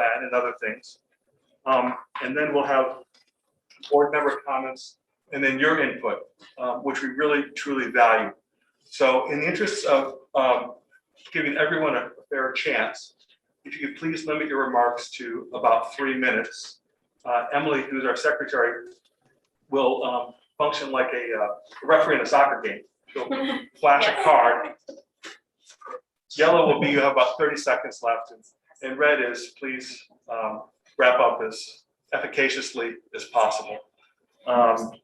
plan and other things. And then we'll have board member comments and then your input, which we really truly value. So in the interest of giving everyone a fair chance, if you could please limit your remarks to about 3 minutes. Emily, who's our secretary, will function like a referee in a soccer game. She'll flash a card. Yellow will be you have about 30 seconds left, and red is please wrap up as efficaciously as possible. While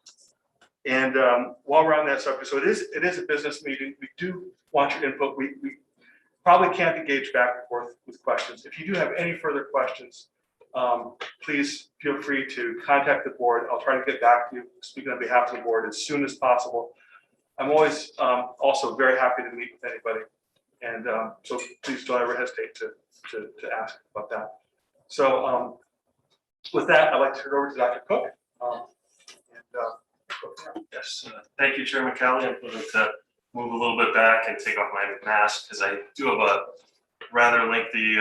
we're on that subject, so it is a business meeting. We do want your input. We probably can't engage back and forth with questions. If you do have any further questions, please feel free to contact the board. I'll try to get back to you, speaking on behalf of the board, as soon as possible. I'm always also very happy to meet with anybody. And so please don't ever hesitate to ask about that. So with that, I'd like to turn it over to Dr. Cook. Yes, thank you, Chairman Kelly. I'm going to move a little bit back and take off my mask because I do have a rather lengthy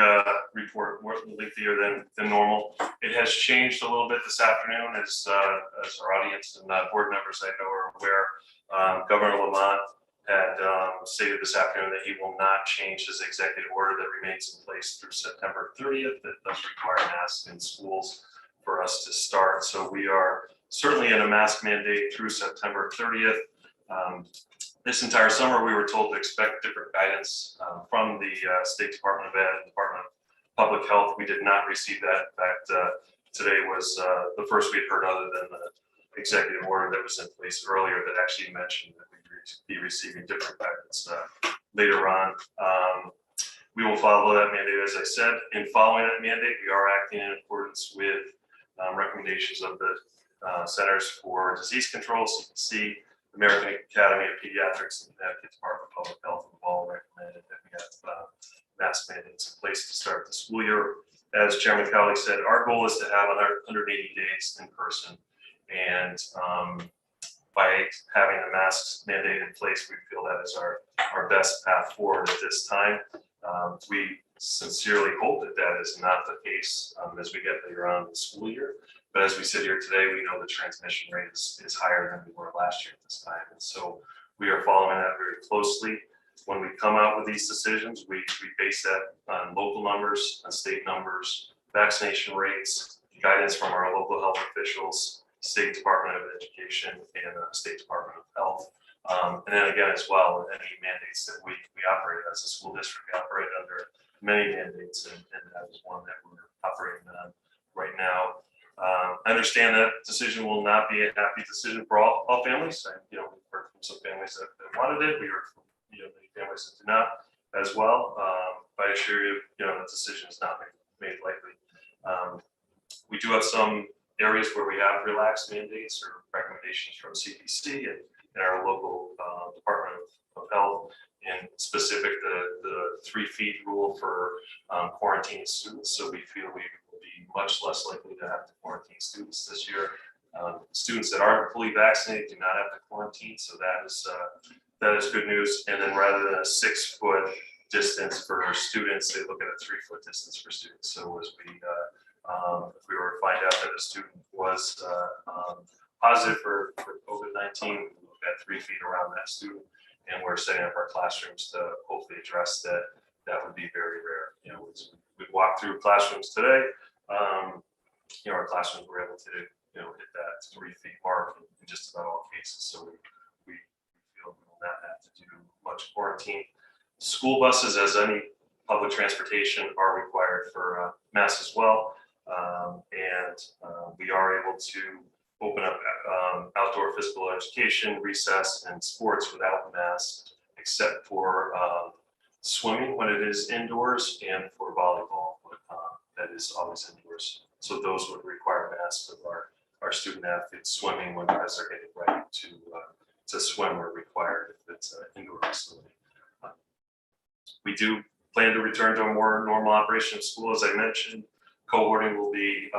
report, more lengthier than normal. It has changed a little bit this afternoon, as our audience and board members I know are aware. Governor Lamont had stated this afternoon that he will not change his executive order that remains in place through September 30th that does require masks in schools for us to start. So we are certainly in a mask mandate through September 30th. This entire summer, we were told to expect different guidance from the State Department of Ed and Department of Public Health. We did not receive that. In fact, today was the first we'd heard other than the executive order that was in place earlier that actually mentioned that we'd be receiving different guidance later on. We will follow that mandate, as I said. In following that mandate, we are acting in accordance with recommendations of the Centers for Disease Control, CDC, American Academy of Pediatrics, and the Connecticut Department of Public Health have all recommended that we have mask mandates in place to start the school year. As Chairman Cowley said, our goal is to have 180 days in person, and by having the masks mandate in place, we feel that is our best path forward at this time. We sincerely hope that that is not the case as we get later on in the school year. But as we sit here today, we know the transmission rate is higher than we were last year at this time. And so we are following that very closely. When we come out with these decisions, we base that on local numbers, on state numbers, vaccination rates, guidance from our local health officials, State Department of Education, and State Department of Health. And then again, as well, any mandates that we operate as a school district. We operate under many mandates, and that is one that we're operating on right now. I understand that decision will not be a happy decision for all families. We've heard from some families that wanted it. We heard from many families that do not as well. But I assure you, the decision is not made lightly. We do have some areas where we have relaxed mandates or recommendations from CDC and our local Department of Health, in specific the 3 feet rule for quarantine students. So we feel we will be much less likely to have to quarantine students this year. Students that aren't fully vaccinated do not have to quarantine, so that is good news. And then rather than a 6-foot distance for our students, they look at a 3-foot distance for students. So as if we were to find out that a student was positive for COVID-19, we look at 3 feet around that student, and we're setting up our classrooms to hopefully address that. That would be very rare. We walked through classrooms today. Our classrooms were able to hit that 3 feet mark in just about all cases. So we feel we will not have to do much quarantine. School buses, as any public transportation, are required for masks as well. We are able to open up outdoor physical education, recess, and sports without masks, except for swimming when it is indoors, and for volleyball that is always indoors. So those would require masks of our student athletes. Swimming, when as they're getting ready to swim, are required if it's an indoor facility. We do plan to return to a more normal operation of school, as I mentioned. Cohorting will be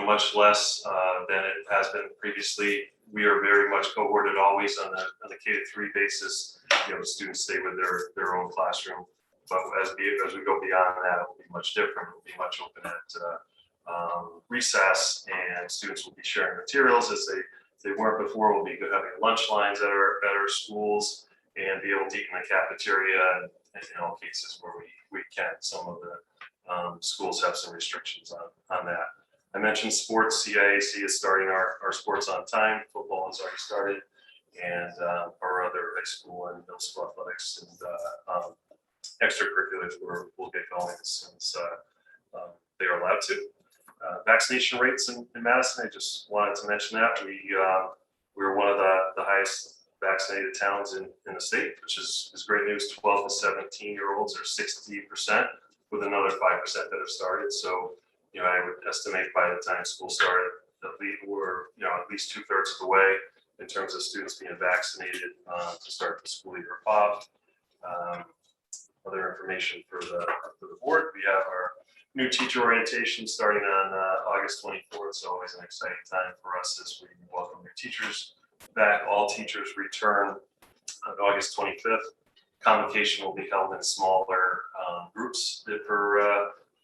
much less than it has been previously. We are very much cohorted always on the K-3 basis. The students stay with their own classroom. But as we go beyond that, it will be much different. It will be much open open at recess, and students will be sharing materials as they weren't before. We'll be having lunch lines at our schools and be able to eat in the cafeteria, and in all cases where we can. Some of the schools have some restrictions on that. I mentioned sports. CIAC is starting our sports on time. Football has already started, and our other high school and middle school athletics and extracurriculars will get going as soon as they are allowed to. Vaccination rates in Madison, I just wanted to mention that we're one of the highest vaccinated towns in the state, which is great news. 12 to 17-year-olds are 60%, with another 5% that have started. So, I would estimate by the time school started, we're at least 2/3 of the way in terms of students being vaccinated to start the school year off. Other information for the board, we have our new teacher orientation starting on August 24th. It's always an exciting time for us as we welcome new teachers back. All teachers return on August 25th. Convocation will be held in smaller groups.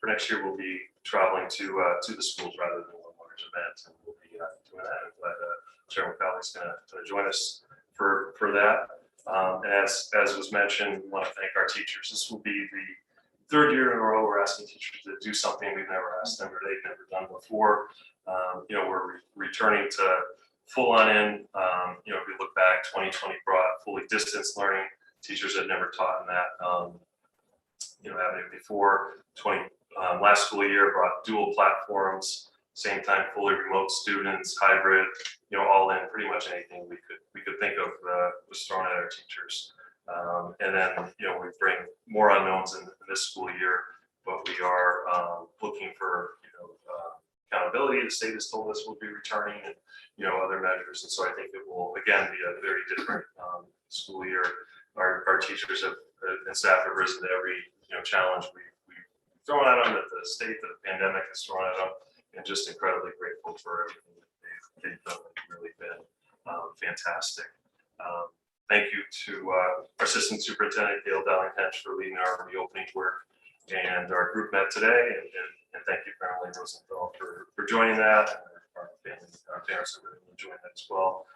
For next year, we'll be traveling to the schools rather than one large event, and we'll be doing that. I'm glad Chairman Fowler is going to join us for that. And as was mentioned, we want to thank our teachers. This will be the third year in a row we're asking teachers to do something we've never asked them or they've never done before. We're returning to full on in. If we look back, 2020 brought fully distance learning. Teachers had never taught in that avenue before. Last school year brought dual platforms, same time fully remote students, hybrid, all in. Pretty much anything we could think of was thrown at our teachers. And then we bring more unknowns in this school year, but we are looking for accountability. The state has told us we'll be returning, and other measures. And so I think it will again be a very different school year. Our teachers and staff have risen to every challenge we've thrown at them, that the state, that the pandemic has thrown at them, and just incredibly grateful for everything that they've done. It's really been fantastic. Thank you to our Assistant Superintendent Gail Dowling-Hench for leading our reopening work, and our group met today, and thank you, Emily Rosenthal, for joining that, and our parents are really enjoying that as well,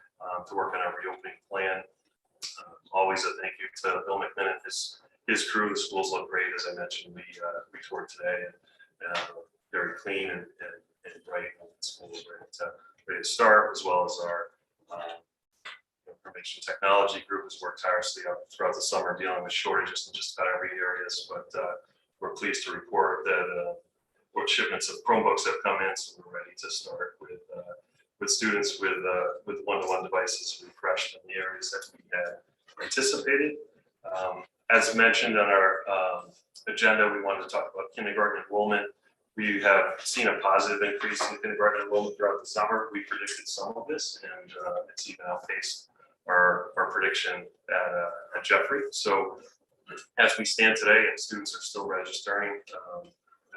to work on our reopening plan. Always a thank you to Bill McMinn and his crew. The schools look great, as I mentioned. We toured today, and very clean and bright, and schools ready to start, as well as our information technology group has worked tirelessly throughout the summer dealing with shortages in just about every area. But we're pleased to report that shipments of Chromebooks have come in, so we're ready to start with students with one-to-one devices refreshed in the areas that we had anticipated. As mentioned on our agenda, we wanted to talk about kindergarten enrollment. We have seen a positive increase in kindergarten enrollment throughout the summer. We predicted some of this, and it's even outpaced our prediction at Jeffrey. So as we stand today, and students are still registering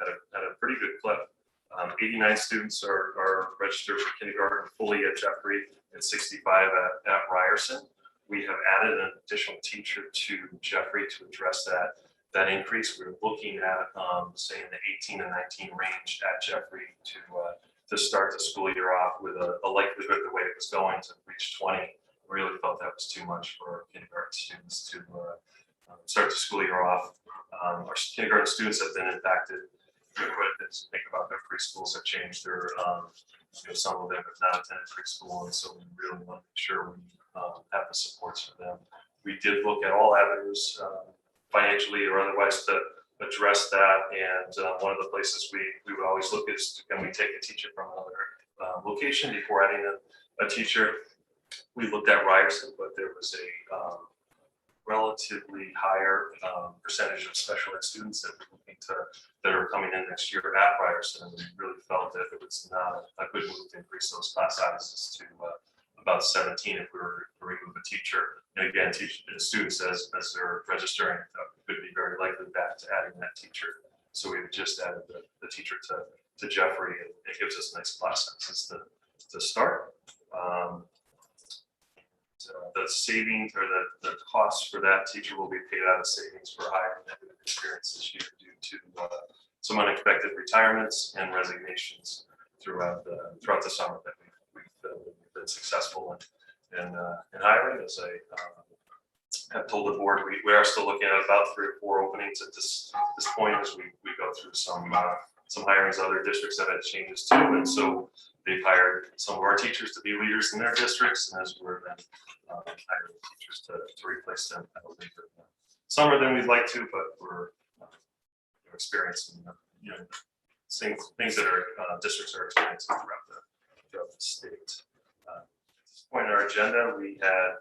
at a pretty good clip. 89 students are registered for kindergarten fully at Jeffrey, and 65 at Ryerson. We have added an additional teacher to Jeffrey to address that increase. We're looking at say in the 18 and 19 range at Jeffrey to start the school year off with a likelihood the way it was going to reach 20. We really felt that was too much for our kindergarten students to start the school year off. Our kindergarten students have been impacted quite a bit. Think about their preschools have changed their some of them have not attended preschool, and so we really want to make sure we have the supports for them. We did look at all avenues, financially or otherwise, to address that. And one of the places we would always look is, can we take a teacher from another location before adding a teacher? We looked at Ryerson, but there was a relatively higher percentage of special ed students that are coming in next year at Ryerson. And we really felt that it was not a good move to increase those class sizes to about 17 if we were to remove a teacher. And again, students as they're registering could be very likely back to adding that teacher. So we've just added the teacher to Jeffrey, and it gives us nice class sizes to start. The savings or the cost for that teacher will be paid out of savings for higher negative experience this year due some unexpected retirements and resignations throughout the summer that we've been successful in hiring. As I have told the board, we are still looking at about 3 or 4 openings at this point as we go through some hirings. Other districts have had changes too, and so they've hired some of our teachers to be leaders in their districts, and as we're then hiring teachers to replace them a little later in the summer than we'd like to, but we're experiencing things that our districts are experiencing throughout the state. At this point in our agenda, we had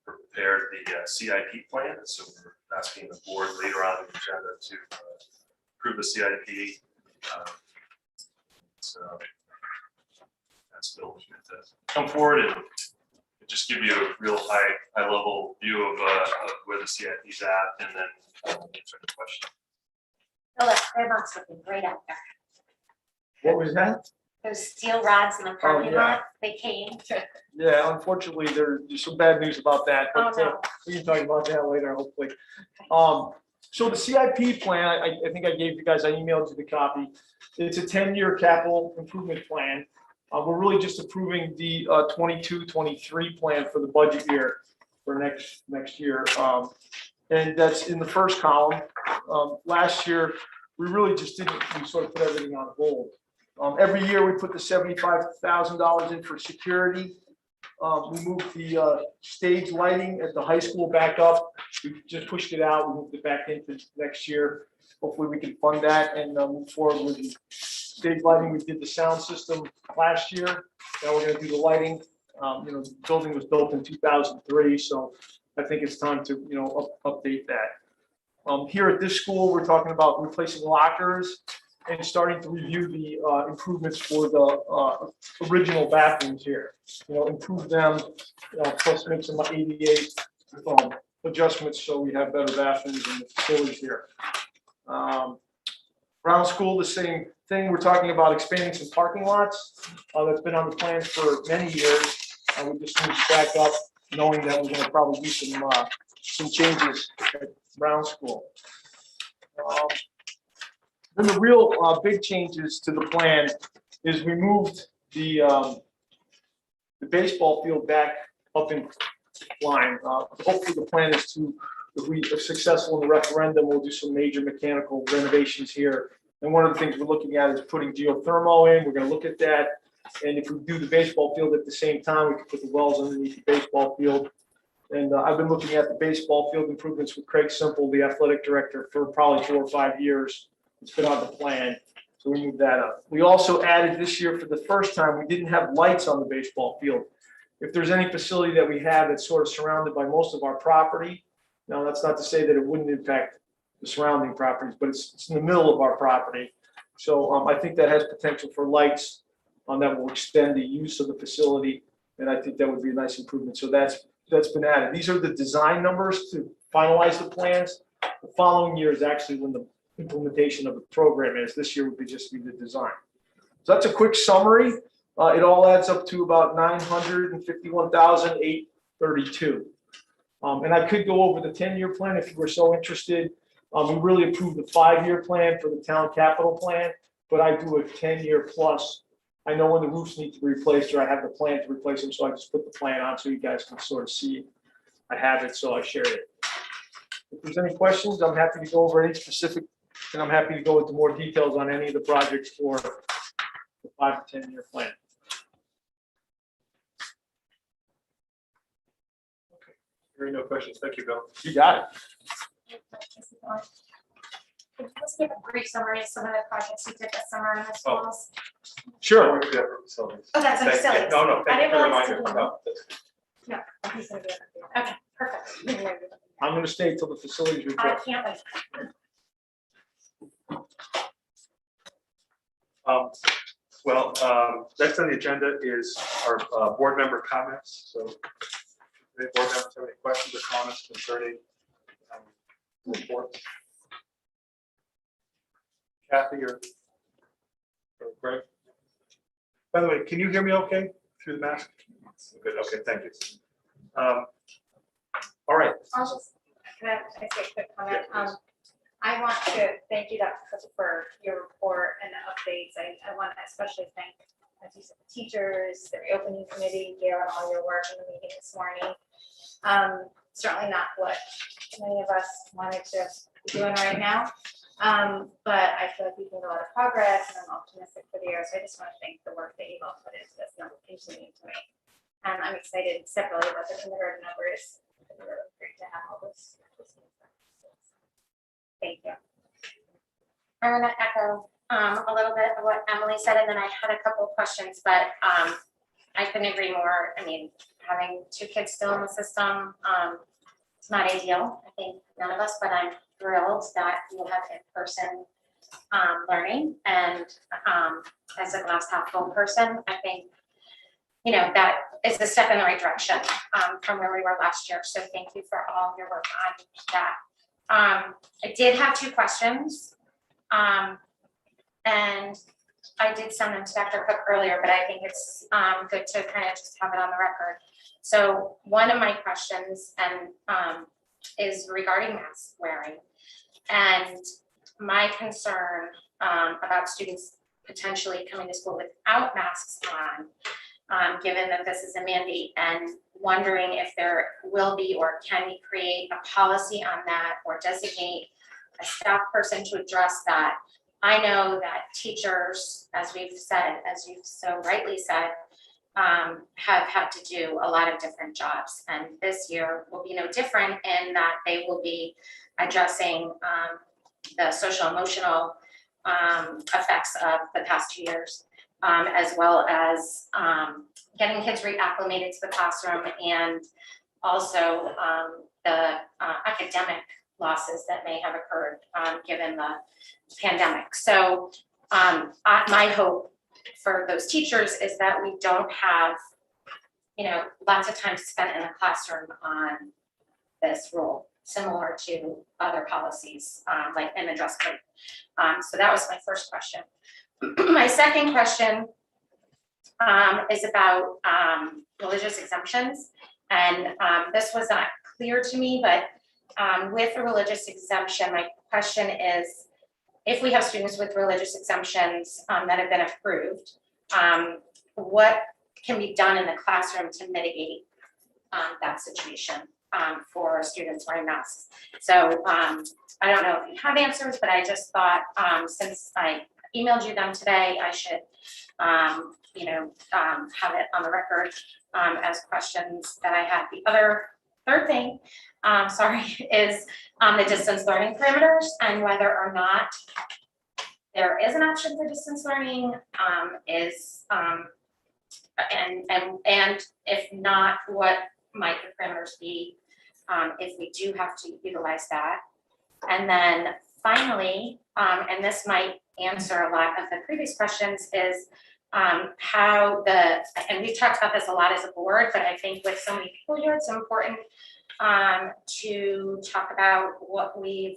prepared the CIP plan, and so we're asking the board later on in the agenda to approve the CIP. So that's Bill to come forward and just give you a real high level view of where the CIP is at, and then answer the question. Oh, look, they're not looking great out there. What was that? Those steel rods in the parking yeah. lot, they came. Yeah, unfortunately, there's some bad news about that, Oh, but no. we can talk about that later, hopefully. So the CIP plan, I think I gave you guys, I emailed you the copy. It's a 10-year capital improvement plan. We're really just approving the 22-23 plan for the budget year for next year. And that's in the first column. Last year, we really just we sort of put everything on hold. Every year we put the $75,000 in for security. We moved the stage lighting at the high school back up. We just pushed it out. We moved it back into next year. Hopefully we can fund that and move forward with the stage lighting. We did the sound system last year. Now we're going to do the lighting. The building was built in 2003, so I think it's time to update that. Here at this school, we're talking about replacing lockers and starting to review the improvements for the original bathrooms here. Improve them, plus make some ADA adjustments so we have better bathrooms in the facilities here. Brown School, the same thing. We're talking about expanding some parking lots. That's been on the plans for many years. We just moved back up, knowing that we're going to probably do some changes at Brown School. Then the real big changes to the plan is we moved the baseball field back up in line. Hopefully the plan is to, if we are successful in the referendum, we'll do some major mechanical renovations here. And one of the things we're looking at is putting geothermal in. We're going to look at that. And if we do the baseball field at the same time, we can put the wells underneath the baseball field. And I've been looking at the baseball field improvements with Craig Simple, the athletic director, for probably 4 or 5 years. It's been on the plan, so we moved that up. We also added this year, for the first time, we didn't have lights on the baseball field. If there's any facility that we have that's sort of surrounded by most of our property, now that's not to say that it wouldn't impact the surrounding properties, but it's in the middle of our property. So I think that has potential for lights that will extend the use of the facility, and I think that would be a nice improvement. So that's been added. These are the design numbers to finalize the plans. The following year is actually when the implementation of the program is. This year would be just the design. So that's a quick summary. It all adds up to about $951,832. And I could go over the 10-year plan if you were so interested. We really approved the 5-year plan for the town capital plan, but I do a 10-year plus. I know when the roofs need to be replaced, or I have the plan to replace them, so I just put the plan on so you guys can sort of see I have it, so I shared it. If there's any questions, I'm happy to go over any specific, and I'm happy to go into more details on any of the projects for the 5 to 10-year plan. Okay. Hearing no questions. Thank you, Bill. You got it. Could you just give a brief summary of some of the projects you did this summer in the schools? Sure. Yeah, for facilities. Oh, that's Thank- silly. yeah, No, no, I thank you didn't for the realize reminder. you No, that's- No, he's gonna do it. Okay, perfect. I'm going to stay until the facilities I report. can't wait. Next on the agenda is our board member comments. So if any board members have any questions or comments concerning reports? Kathy or Greg? By the way, can you hear me okay through the mask? Good, okay, thank you. All right. I'll just, can I say a quick comment? Yeah, please. I want to thank you, Dr. Cook, for your report and the updates. I want to especially thank, as you said, the teachers, the reopening committee, Gail, and all your work in the meeting this morning. Certainly not what many of us wanted to be doing right now. But I feel like we've made a lot of progress and I'm optimistic for the year. So I just want to thank the work that you've all put into this and will continue to make. And I'm excited separately about the kindergarten numbers. It's really great to have all this. Thank you. I'm going to echo a little bit of what Emily said, and then I had a couple of questions, but I couldn't agree more. I mean, having 2 kids still in the system, it's not ideal. I think none of us, but I'm thrilled that we'll have in-person learning. And as a glass half full person, I think, you know, that is a step in the right direction from where we were last year. So thank you for all your work on that. I did have 2 questions, and I did send them to Dr. Cook earlier, but I think it's good to kind of just have it on the record. So one of my questions is regarding mask wearing, and my concern about students potentially coming to school without masks on, given that this is a mandate, and wondering if there will be or can we create a policy on that or designate a staff person to address that. I know that teachers, as we've said, as you've so rightly said, have had to do a lot of different jobs, and this year will be no different in that they will be addressing the social emotional effects of the past 2 years, as well as getting kids reacclimated to the classroom, and also the academic losses that may have occurred given the pandemic. So my hope for those teachers is that we don't have, you know, lots of time spent in the classroom on this rule, similar to other policies like in the dress code. So that was my first question. My second question is about religious exemptions. And this was not clear to me, but with a religious exemption, my question is, if we have students with religious exemptions that have been approved, what can be done in the classroom to mitigate that situation for students wearing masks? So I don't know if you have answers, but I just thought since I emailed you them today, I should you know, have it on the record as questions that I had. The third thing, is the distance learning parameters and whether or not there is an option for distance learning, and if not, what might the parameters be if we do have to utilize that. And then finally, and this might answer a lot of the previous questions, is how and we've talked about this a lot as a board, but I think with so many people here, it's important to talk about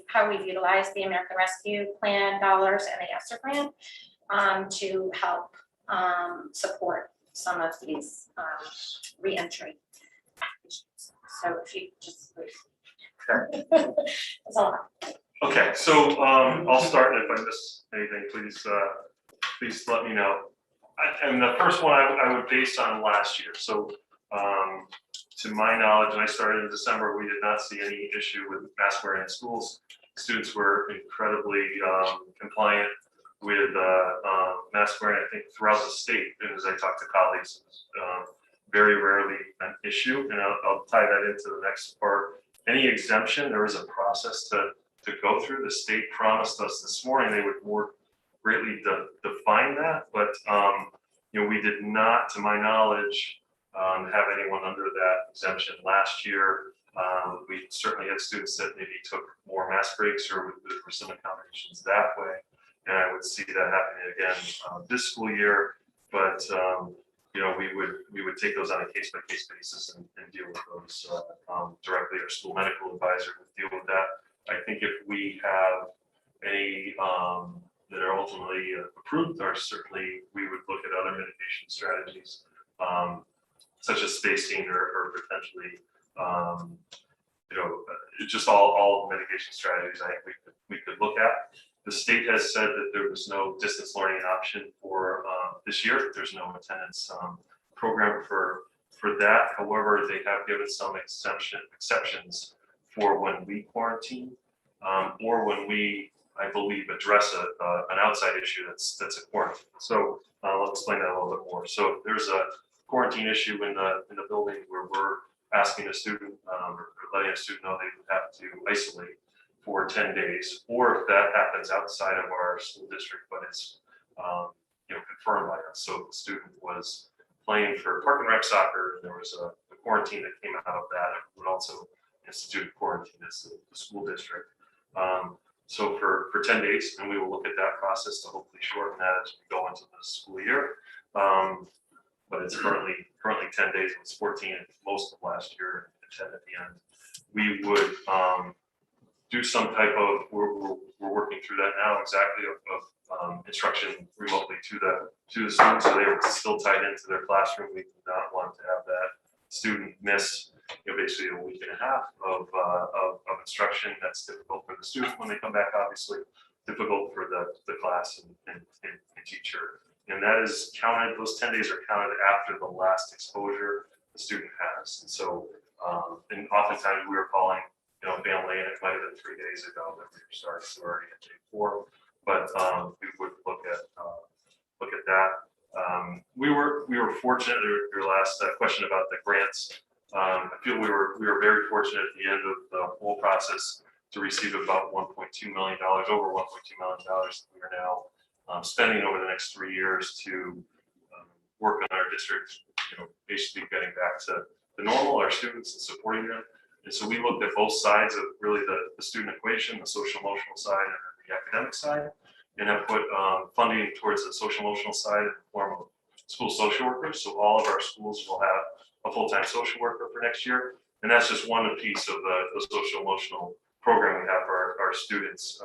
how we've utilized the American Rescue Plan dollars and the ESSER grant to help support some of these reentry applications. So if you just that's a lot. Okay, so I'll start, and if I miss anything, please let me know. And the first one I would base on last year. So to my knowledge, and I started in December, we did not see any issue with mask wearing in schools. Students were incredibly compliant with mask wearing, I think, throughout the state. And as I talked to colleagues, it was very rarely an issue. And I'll tie that into the next part. Any exemption, there is a process to go through. The state promised us this morning they would more greatly define that, but you know, we did not, to my knowledge, have anyone under that exemption last year. We certainly had students that maybe took more mask breaks or there were some accommodations that way, and I would see that happening again this school year. But you know, we would take those on a case-by-case basis and deal with those directly. Our school medical advisor would deal with that. I think if we have any that are ultimately approved, or certainly we would look at other mitigation strategies, such as spacing or potentially, you know, just all mitigation strategies. I think we could could look at. The state has said that there was no distance learning option for this year. There's no attendance program for that. However, they have given some exceptions for when we quarantine or when we, I believe, address an outside issue that's a quarantine. So I'll explain that a little bit more. So if there's a quarantine issue in the building where we're asking a student or letting a student know they have to isolate for 10 days, or if that happens outside of our school district, but it's confirmed by us. So if the student was playing for Park and Rec soccer, and there was a quarantine that came out of that, it would also institute quarantine as the school district. So for 10 days, and we will look at that process to hopefully shorten that as we go into the school year. But it's currently 10 days. It was 14 most of last year, and 10 at the end. We would do some type of, we're working through that now exactly of instruction remotely to the students, so they were still tied into their classroom. We do not want to have that student miss basically a week and a half of instruction. That's difficult for the student when they come back, obviously difficult for the class and teacher. And that is counted, those 10 days are counted after the last exposure the student has. And so, and oftentimes we were calling, family, and it might have been 3 days ago that we were starting, so we're already at day 4. But we would look at that. We were fortunate. Your last question about the grants. I feel we were very fortunate at the end of the whole process to receive about $1.2 million, over $1.2 million that we are now spending over the next 3 years to work on our district, basically getting back to the normal, our students, and supporting them. And so we looked at both sides of really the student equation, the social emotional side and the academic side, and have put funding towards the social emotional side in the form of school social workers. So all of our schools will have a full-time social worker for next year. And that's just one piece of the social emotional program we have for our students.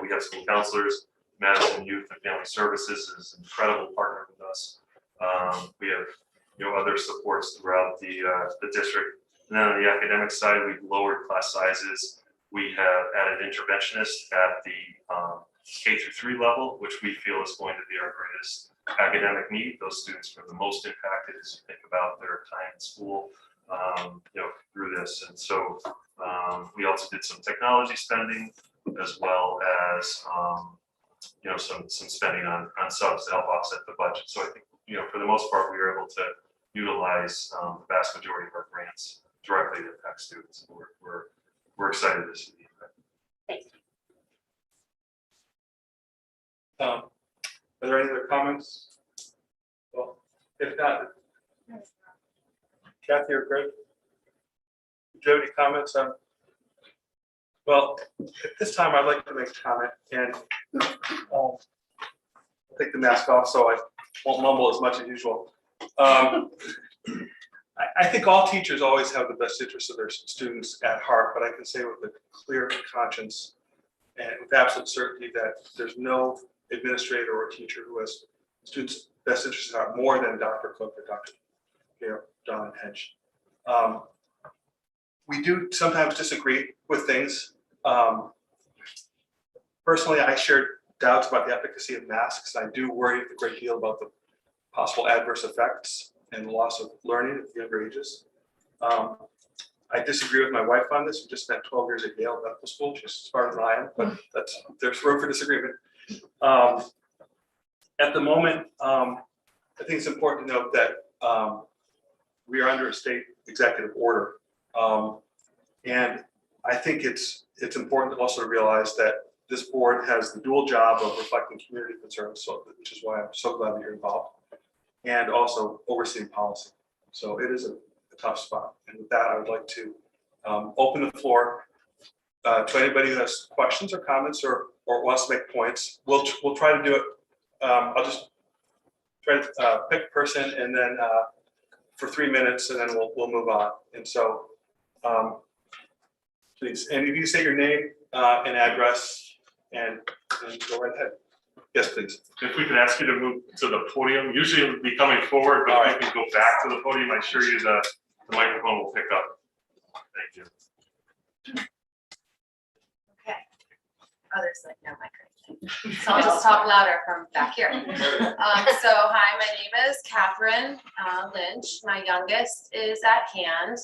We have school counselors. Madison Youth and Family Services is an incredible partner with us. We have other supports throughout the district. And then on the academic side, we've lowered class sizes. We have added interventionists at the K through 3 level, which we feel is going to be our greatest academic need. Those students are the most impacted as you think about their time in school, through this. And so we also did some technology spending as well as some spending on subs to help offset the budget. So I think for the most part we were able to utilize the vast majority of our grants directly to impact students. We're excited to see the impact. Are there any other comments? Well, if not, Kathy or Greg, do you have any comments on? Well, at this time, I'd like to make a comment, and I'll take the mask off so I won't mumble as much as usual. I think all teachers always have the best interest of their students at heart, but I can say with a clear conscience and with absolute certainty that there's no administrator or teacher who has students' best interests at heart more than Dr. Cook or Dr. Don and Hench. We do sometimes disagree with things. Personally, I shared doubts about the efficacy of masks. I do worry a great deal about the possible adverse effects and loss of learning at younger ages. I disagree with my wife on this. We just spent 12 years at Yale Medical School. She's smarter than I am, but there's room for disagreement. At the moment, I think it's important to note that we are under a state executive order. And I think it's important also to realize that this board has the dual job of reflecting community concerns, which is why I'm so glad that you're involved, and also overseeing policy. So it is a tough spot. And with that, I would like to open the floor to anybody who has questions or comments or wants to make points. We'll try to do it. I'll just try to pick a person and then for 3 minutes, and then we'll move on. And so, please, and if you say your name and address and go right ahead. Yes, please. If we could ask you to move to the podium, usually it would be coming forward, but if you can go back to the podium, I assure you the microphone will pick up. Thank you. Okay. Others like, no, I couldn't. So I'll just talk louder from back here. Hi, my name is Catherine Lynch. My youngest is at Hand.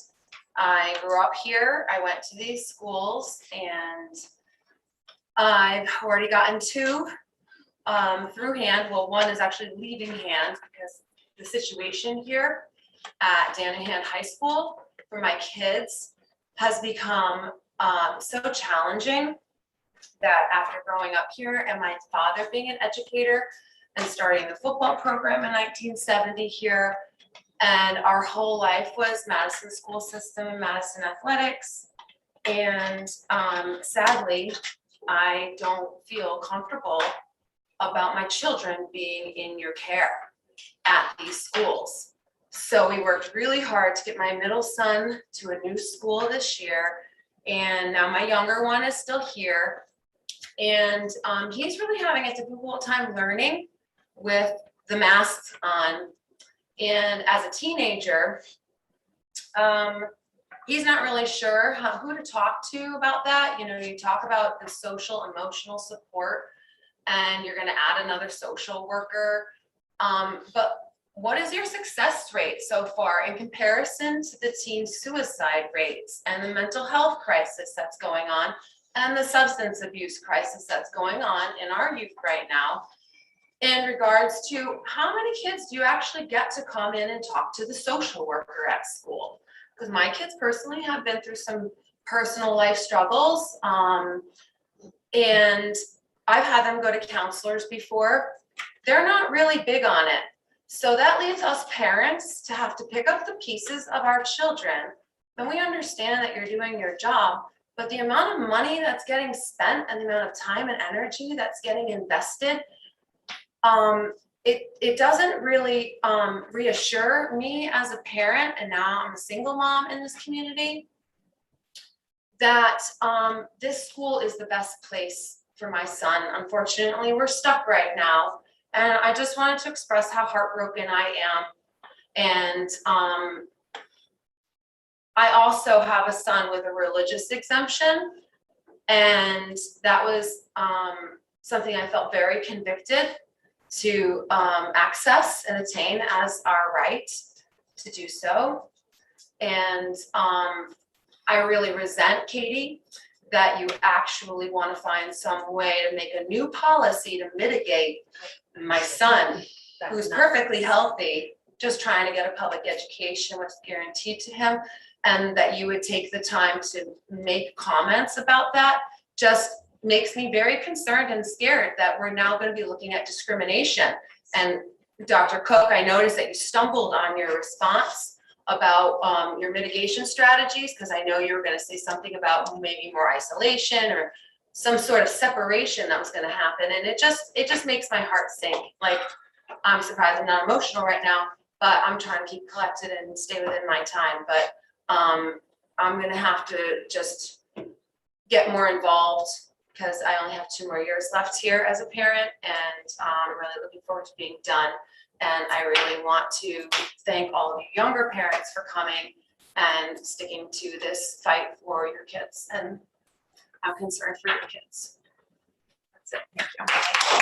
I grew up here. I went to these schools, and I've already gotten two through Hand. Well, one is actually leaving Hand because the situation here at Danahan High School for my kids has become so challenging that after growing up here and my father being an educator and starting the football program in 1970 here, and our whole life was Madison school system and Madison athletics. And sadly, I don't feel comfortable about my children being in your care at these schools. So we worked really hard to get my middle son to a new school this year. And now my younger one is still here. And he's really having a difficult time learning with the masks on. And as a teenager, he's not really sure who to talk to about that. You know, you talk about the social emotional support and you're going to add another social worker. But what is your success rate so far in comparison to the teen suicide rates and the mental health crisis that's going on and the substance abuse crisis that's going on in our youth right now in regards to how many kids do you actually get to come in and talk to the social worker at school? Because my kids personally have been through some personal life struggles, and I've had them go to counselors before. They're not really big on it. So that leaves us parents to have to pick up the pieces of our children. And we understand that you're doing your job, but the amount of money that's getting spent and the amount of time and energy that's getting invested, it doesn't really reassure me as a parent, and now I'm a single mom in this community, that this school is the best place for my son. Unfortunately, we're stuck right now. And I just wanted to express how heartbroken I am. And I also have a son with a religious exemption. And that was something I felt very convicted to access and attain as our right to do so. And I really resent, Katie, that you actually want to find some way to make a new policy to mitigate my son, who's perfectly healthy, just trying to get a public education, what's guaranteed to him, and that you would take the time to make comments about that just makes me very concerned and scared that we're now going to be looking at discrimination. And Dr. Cook, I noticed that you stumbled on your response about your mitigation strategies, because I know you were going to say something about maybe more isolation or some sort of separation that was going to happen. And it just makes my heart sink. Like, I'm surprised I'm not emotional right now, but I'm trying to keep collected and stay within my time. But I'm going to have to just get more involved, because I only have 2 more years left here as a parent, and I'm really looking forward to being done. And I really want to thank all of you younger parents for coming and sticking to this fight for your kids. And I'm concerned for your kids. That's it. Thank you.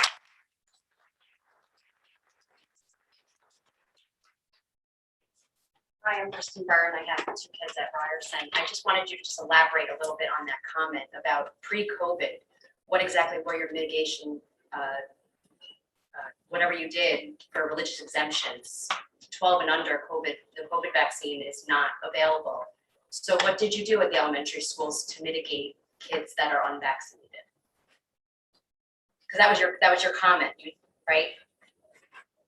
Hi, I'm Kristen Byrne. I have 2 kids at Ryerson. I just wanted you to just elaborate a little bit on that comment about pre-COVID. What exactly were your mitigation, whatever you did for religious exemptions? 12 and under COVID, the COVID vaccine is not available. So what did you do at the elementary schools to mitigate kids that are unvaccinated? Because that was your comment, right?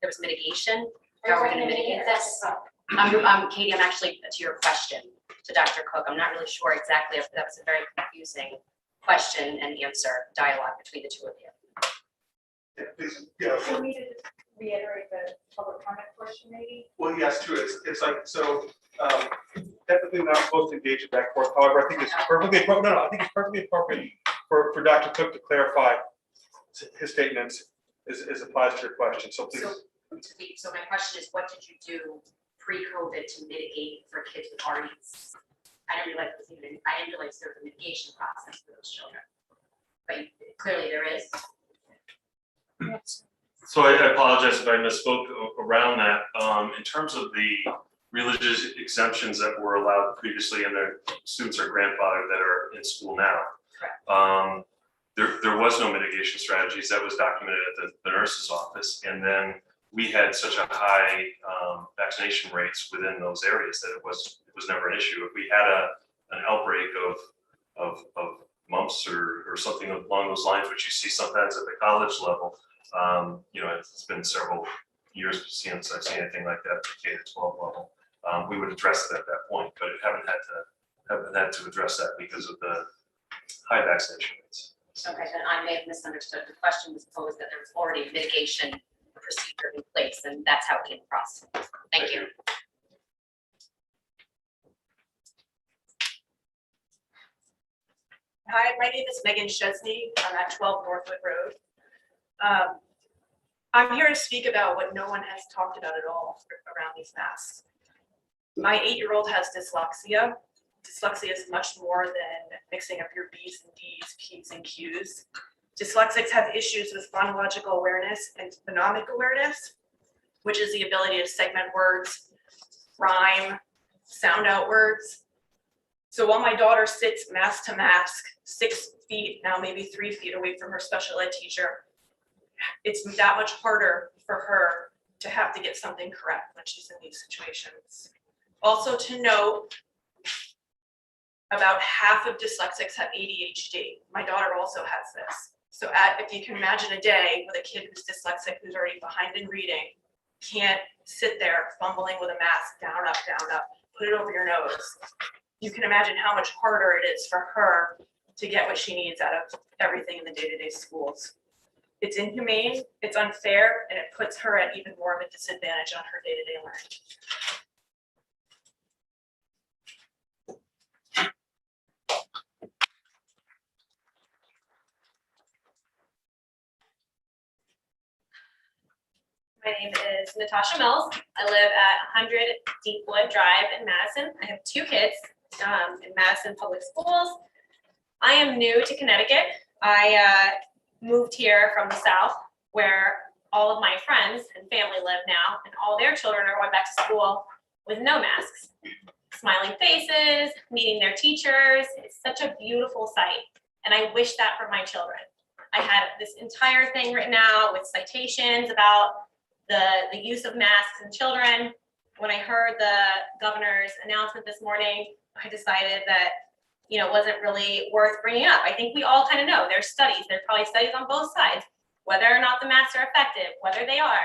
There was mitigation. How are we going to mitigate this? Katie, I'm actually to your question to Dr. Cook. I'm not really sure exactly if that was a very confusing question and answer dialogue between the 2 of you. Yeah, please, yeah. So we need to reiterate the public comment portion, maybe? Well, yes, true. It's like, so, technically not supposed to engage in that court. However, I think it's perfectly appropriate. No, I think it's perfectly appropriate for Dr. Cook to clarify his statements as applies to your question. So please. So my question is, what did you do pre-COVID to mitigate for kids with RDs? I didn't realize there was a mitigation process for those children. but clearly there is. So I apologize if I misspoke around that. In terms of the religious exemptions that were allowed previously and their students are grandfathered that are in school now. There was no mitigation strategies. That was documented at the nurse's office. And then we had such a high vaccination rates within those areas that it was never an issue. If we had an outbreak of mumps or something along those lines, which you see sometimes at the college level, it's been several years since I've seen anything like that at the K-12 level. We would address it at that point, but haven't had to address that because of the high vaccination rates. Okay, then I may have misunderstood. The question was posed that there was already a mitigation procedure in place, and that's how it came across. Thank you. Hi, my name is Megan Chesney. I'm at 12 Northwood Road. I'm here to speak about what no one has talked about at all around these masks. My 8-year-old has dyslexia. Dyslexia is much more than mixing up your B's and D's, P's and Q's. Dyslexics have issues with phonological awareness and phonemic awareness, which is the ability to segment words, rhyme, sound out words. So while my daughter sits mask to mask, 6 feet, now maybe 3 feet away from her special ed teacher, it's that much harder for her to have to get something correct when she's in these situations. Also to note, about half of dyslexics have ADHD. My daughter also has this. So if you can imagine a day with a kid who's dyslexic, who's already behind in reading, can't sit there fumbling with a mask, down, up, put it over your nose. You can imagine how much harder it is for her to get what she needs out of everything in the day-to-day schools. It's inhumane, it's unfair, and it puts her at even more of a disadvantage on her day-to-day learning. My name is Natasha Mills. I live at 100 Deepwood Drive in Madison. I have 2 kids in Madison Public Schools. I am new to Connecticut. I moved here from the South where all of my friends and family live now, and all their children are going back to school with no masks. Smiling faces, meeting their teachers. It's such a beautiful sight, and I wish that for my children. I had this entire thing written out with citations about the use of masks in children. When I heard the governor's announcement this morning, I decided that, it wasn't really worth bringing up. I think we all kind of know there's probably studies on both sides, whether or not the masks are effective, whether they are,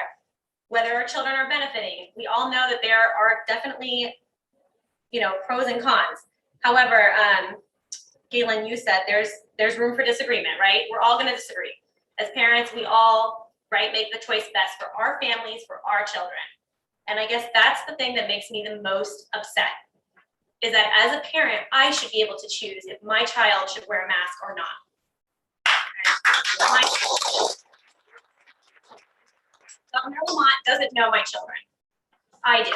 whether our children are benefiting. We all know that there are definitely, pros and cons. However, Galen, you said there's room for disagreement, right? We're all going to disagree. As parents, we all, right, make the choice best for our families, for our children. And I guess that's the thing that makes me the most upset, is that as a parent, I should be able to choose if my child should wear a mask or not. Governor Lamont doesn't know my children. I do.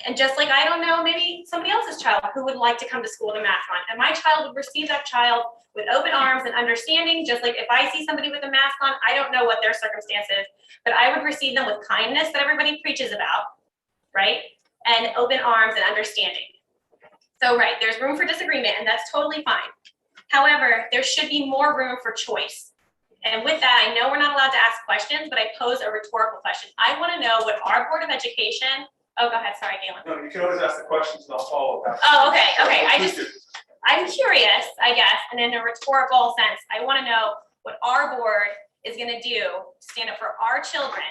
And just like I don't know maybe somebody else's child who would like to come to school with a mask on. And my child would receive that child with open arms and understanding, just like if I see somebody with a mask on, I don't know what their circumstances, but I would receive them with kindness that everybody preaches about, right? And open arms and understanding. So, right, there's room for disagreement, and that's totally fine. However, there should be more room for choice. And with that, I know we're not allowed to ask questions, but I pose a rhetorical question. I want to know what our Board of Education, oh, go ahead, sorry, Galen. No, you can always ask the questions and I'll follow up. Oh, okay, I'm curious, I guess, and in a rhetorical sense, I want to know what our board is going to do to stand up for our children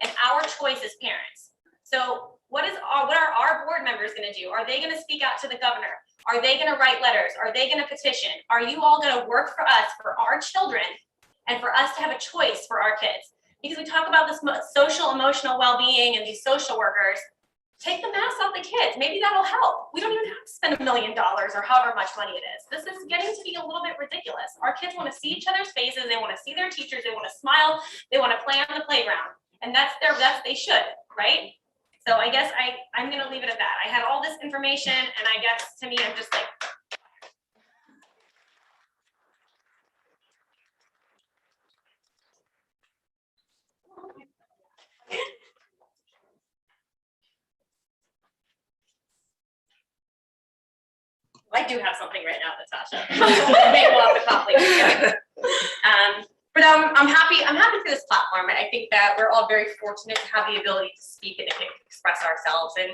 and our choice as parents. So what are our board members going to do? Are they going to speak out to the governor? Are they going to write letters? Are they going to petition? Are you all going to work for us, for our children, and for us to have a choice for our kids? Because we talk about this social emotional well-being and these social workers. Take the mask off the kids. Maybe that'll help. We don't even have to spend $1 million or however much money it is. This is getting to be a little bit ridiculous. Our kids want to see each other's faces. They want to see their teachers. They want to smile. They want to play on the playground. And they should, right? So I guess I'm going to leave it at that. I had all this information, and I guess to me, I'm just like. I do have something right now, Natasha. Maybe we'll have to talk later. But I'm happy for this platform. And I think that we're all very fortunate to have the ability to speak and to express ourselves. And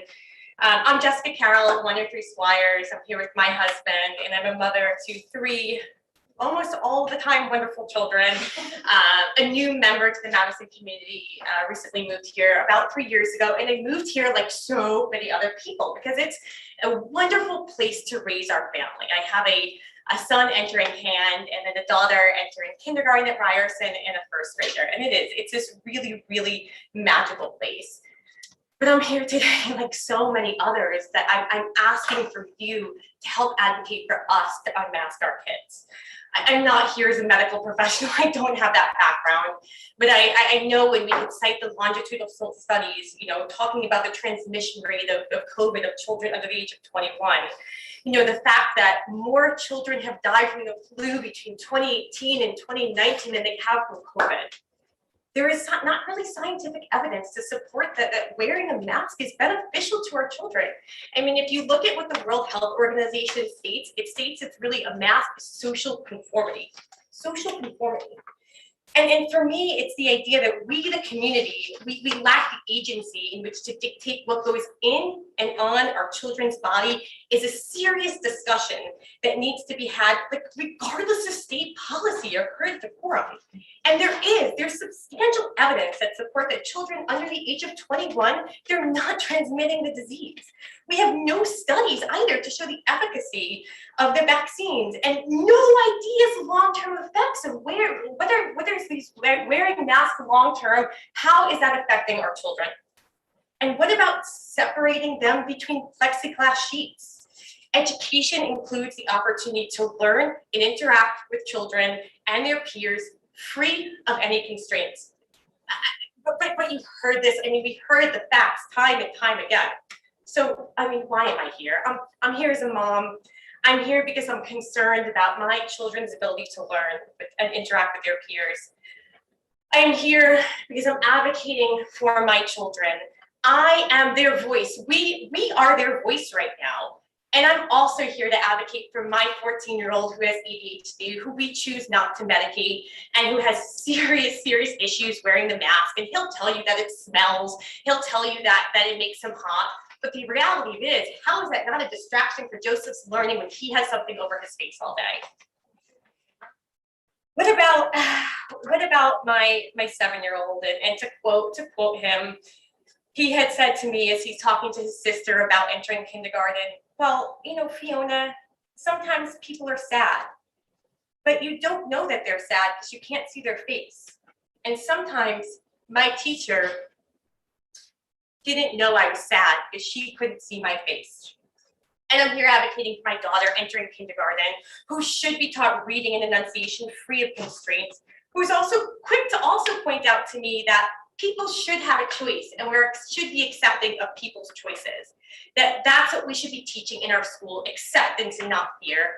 I'm Jessica Carroll, 1 of 3 Squires. I'm here with my husband, and I'm a mother to 3 almost all the time wonderful children. A new member to the Madison community, recently moved here about 3 years ago, and I moved here like so many other people because it's a wonderful place to raise our family. I have a son entering hand and then a daughter entering kindergarten at Ryerson and a first grader, and it's this really, really magical place. But I'm here today, like so many others, that I'm asking for you to help advocate for us to unmask our kids. I'm not here as a medical professional. I don't have that background, but I know when we can cite the longitudinal studies, talking about the transmission rate of COVID of children under the age of 21, the fact that more children have died from the flu between 2018 and 2019 than they have from COVID. There is not really scientific evidence to support that wearing a mask is beneficial to our children. I mean, if you look at what the World Health Organization states, it's really a mask is social conformity. Social conformity. And for me, it's the idea that we, the community, we lack the agency in which to dictate what goes in and on our children's body is a serious discussion that needs to be had, like, regardless of state policy or current decorum. And there's substantial evidence that support that children under the age of 21, they're not transmitting the disease. We have no studies either to show the efficacy of the vaccines, and no ideas long-term effects of whether it's these wearing masks long-term, how is that affecting our children? And what about separating them between plexiglass sheets? Education includes the opportunity to learn and interact with children and their peers free of any constraints. But you've heard this, we heard the facts time and time again. So, why am I here? I'm here as a mom. I'm here because I'm concerned about my children's ability to learn and interact with their peers. I'm here because I'm advocating for my children. I am their voice. We are their voice right now. And I'm also here to advocate for my 14-year-old who has ADHD, who we choose not to medicate, and who has serious issues wearing the mask. And he'll tell you that it smells. He'll tell you that it makes him hot. But the reality is, how is that not a distraction for Joseph's learning when he has something over his face all day? What about my 7-year-old? And to quote him, he had said to me as he's talking to his sister about entering kindergarten, well, Fiona, sometimes people are sad, but you don't know that they're sad because you can't see their face. And sometimes my teacher didn't know I was sad because she couldn't see my face. And I'm here advocating for my daughter entering kindergarten, who should be taught reading and enunciation free of constraints, who's also quick to also point out to me that people should have a choice and we should be accepting of people's choices. That's what we should be teaching in our school, acceptance and not fear.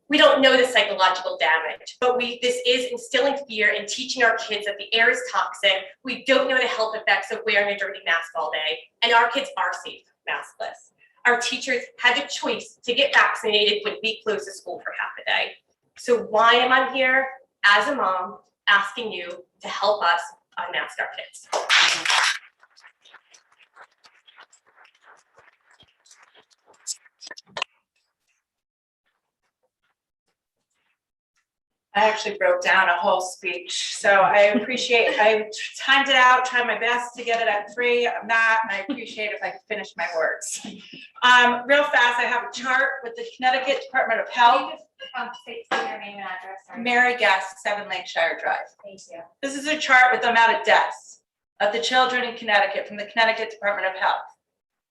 We don't know the psychological damage, but this is instilling fear and teaching our kids that the air is toxic. We don't know the health effects of wearing a dirty mask all day, and our kids are safe maskless. Our teachers had a choice to get vaccinated when we closed the school for half a day. So why am I here as a mom asking you to help us unmask our kids? I actually broke down a whole speech, so I timed it out, tried my best to get it at 3. I'm not, and I appreciate if I could finish my words. Real fast, I have a chart with the Connecticut Department of Health. Say your name and address. Sorry. Mary Guest, 7 Lakeshire Drive. Thank you. This is a chart with the amount of deaths of the children in Connecticut from the Connecticut Department of Health.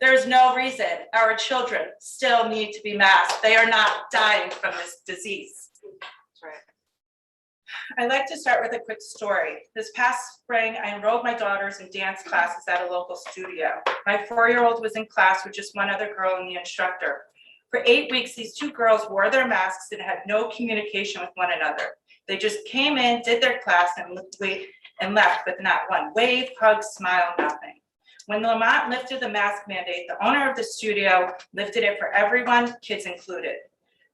There is no reason our children still need to be masked. They are not dying from this disease. That's right. I'd like to start with a quick story. This past spring, I enrolled my daughters in dance classes at a local studio. My 4-year-old was in class with just one other girl and the instructor. For 8 weeks, these 2 girls wore their masks and had no communication with one another. They just came in, did their class, and left with not one wave, hug, smile, nothing. When Lamont lifted the mask mandate, the owner of the studio lifted it for everyone, kids included.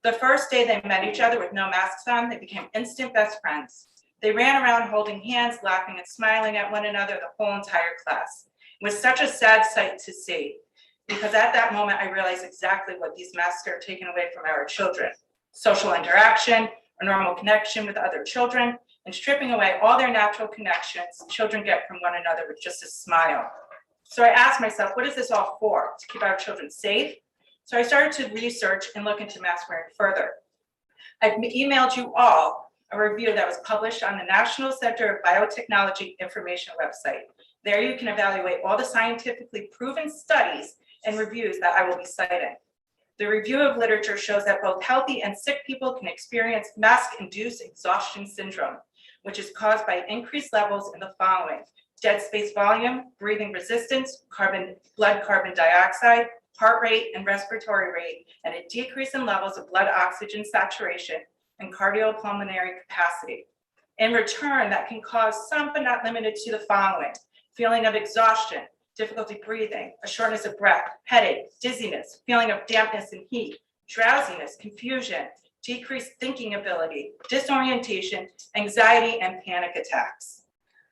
The first day they met each other with no masks on, they became instant best friends. They ran around holding hands, laughing and smiling at one another the whole entire class. It was such a sad sight to see, because at that moment I realized exactly what these masks are taking away from our children. Social interaction, a normal connection with other children, and stripping away all their natural connections children get from one another with just a smile. So I asked myself, what is this all for? To keep our children safe? So I started to research and look into mask wearing further. I've emailed you all a review that was published on the National Center of Biotechnology Information website. There you can evaluate all the scientifically proven studies and reviews that I will be citing. The review of literature shows that both healthy and sick people can experience mask-induced exhaustion syndrome, which is caused by increased levels in the following: dead space volume, breathing resistance, blood carbon dioxide, heart rate and respiratory rate, and a decrease in levels of blood oxygen saturation and cardiopulmonary capacity. In return, that can cause some but not limited to the following: feeling of exhaustion, difficulty breathing, a shortness of breath, headache, dizziness, feeling of dampness and heat, drowsiness, confusion, decreased thinking ability, disorientation, anxiety, and panic attacks.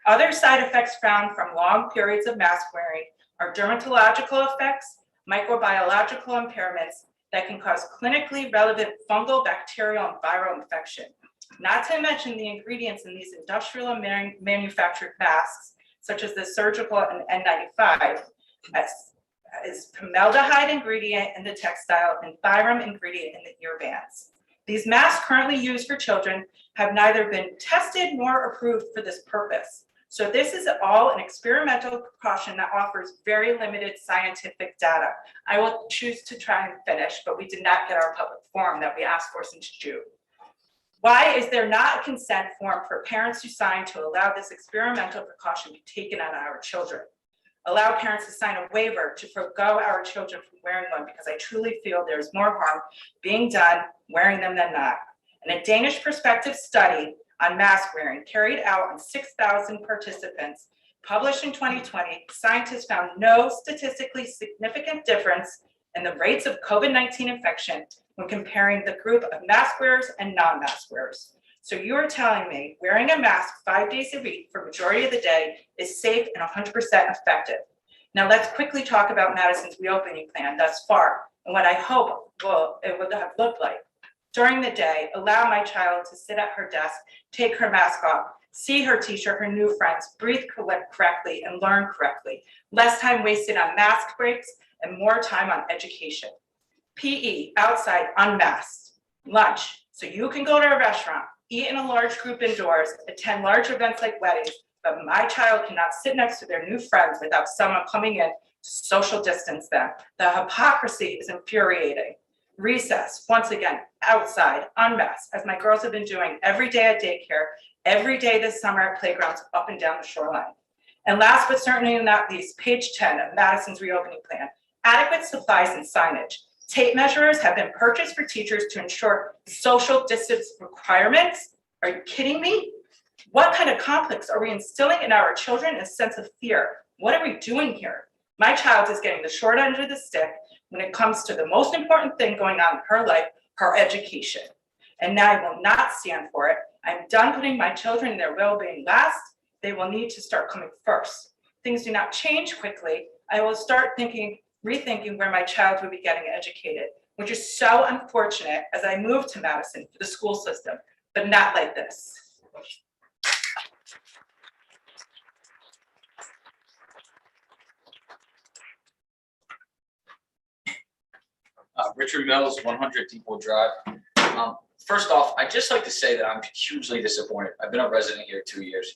Other side effects found from long periods of mask wearing are dermatological effects, microbiological impairments that can cause clinically relevant fungal, bacterial, and viral infection. Not to mention the ingredients in these industrial and manufactured masks, such as the surgical and N95, is formaldehyde ingredient in the textile and Byram ingredient in the ear bands. These masks currently used for children have neither been tested nor approved for this purpose. So this is all an experimental precaution that offers very limited scientific data. I will choose to try and finish, but we did not get our public forum that we asked for since June. Why is there not a consent form for parents to sign to allow this experimental precaution to be taken on our children? Allow parents to sign a waiver to forego our children from wearing one, because I truly feel there's more harm being done wearing them than not. In a Danish prospective study on mask wearing carried out on 6,000 participants, published in 2020, scientists found no statistically significant difference in the rates of COVID-19 infection when comparing the group of mask wearers and non-mask wearers. So you are telling me wearing a mask 5 days a week for majority of the day is safe and 100% effective. Now let's quickly talk about Madison's reopening plan thus far and what I hope it would have looked like. During the day, allow my child to sit at her desk, take her mask off, see her teacher, her new friends, breathe correctly and learn correctly. Less time wasted on mask breaks and more time on education. PE, outside, unmasked. Lunch, so you can go to a restaurant, eat in a large group indoors, attend large events like weddings, but my child cannot sit next to their new friends without someone coming in to social distance them. The hypocrisy is infuriating. Recess, once again, outside, unmasked, as my girls have been doing every day at daycare, every day this summer at playgrounds up and down the shoreline. And last but certainly not least, page 10 of Madison's reopening plan, adequate supplies and signage. Tape measures have been purchased for teachers to ensure social distance requirements. Are you kidding me? What kind of complex are we instilling in our children? A sense of fear. What are we doing here? My child is getting the short end of the stick when it comes to the most important thing going on in her life, her education. And now I will not stand for it. I'm done putting my children and their well-being last. They will need to start coming first. Things do not change quickly. I will start rethinking where my child will be getting educated, which is so unfortunate as I move to Madison for the school system, but not like this. Richard Mills, 100 Depot Drive. First off, I'd just like to say that I'm hugely disappointed. I've been a resident here 2 years.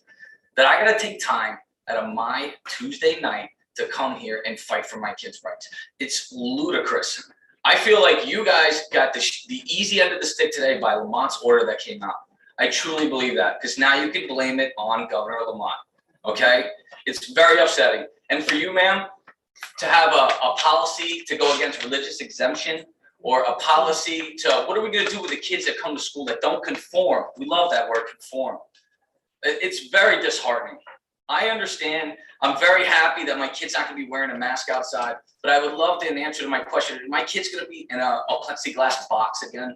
That I gotta take time out of my Tuesday night to come here and fight for my kids' rights. It's ludicrous. I feel like you guys got the easy end of the stick today by Lamont's order that came out. I truly believe that, because now you can blame it on Governor Lamont, okay? It's very upsetting. And for you, ma'am, to have a policy to go against religious exemption, or a policy to, what are we gonna do with the kids that come to school that don't conform? We love that word, conform. It's very disheartening. I understand. I'm very happy that my kid's not gonna be wearing a mask outside, but I would love an answer to my question. Are my kids gonna be in a plexiglass box again?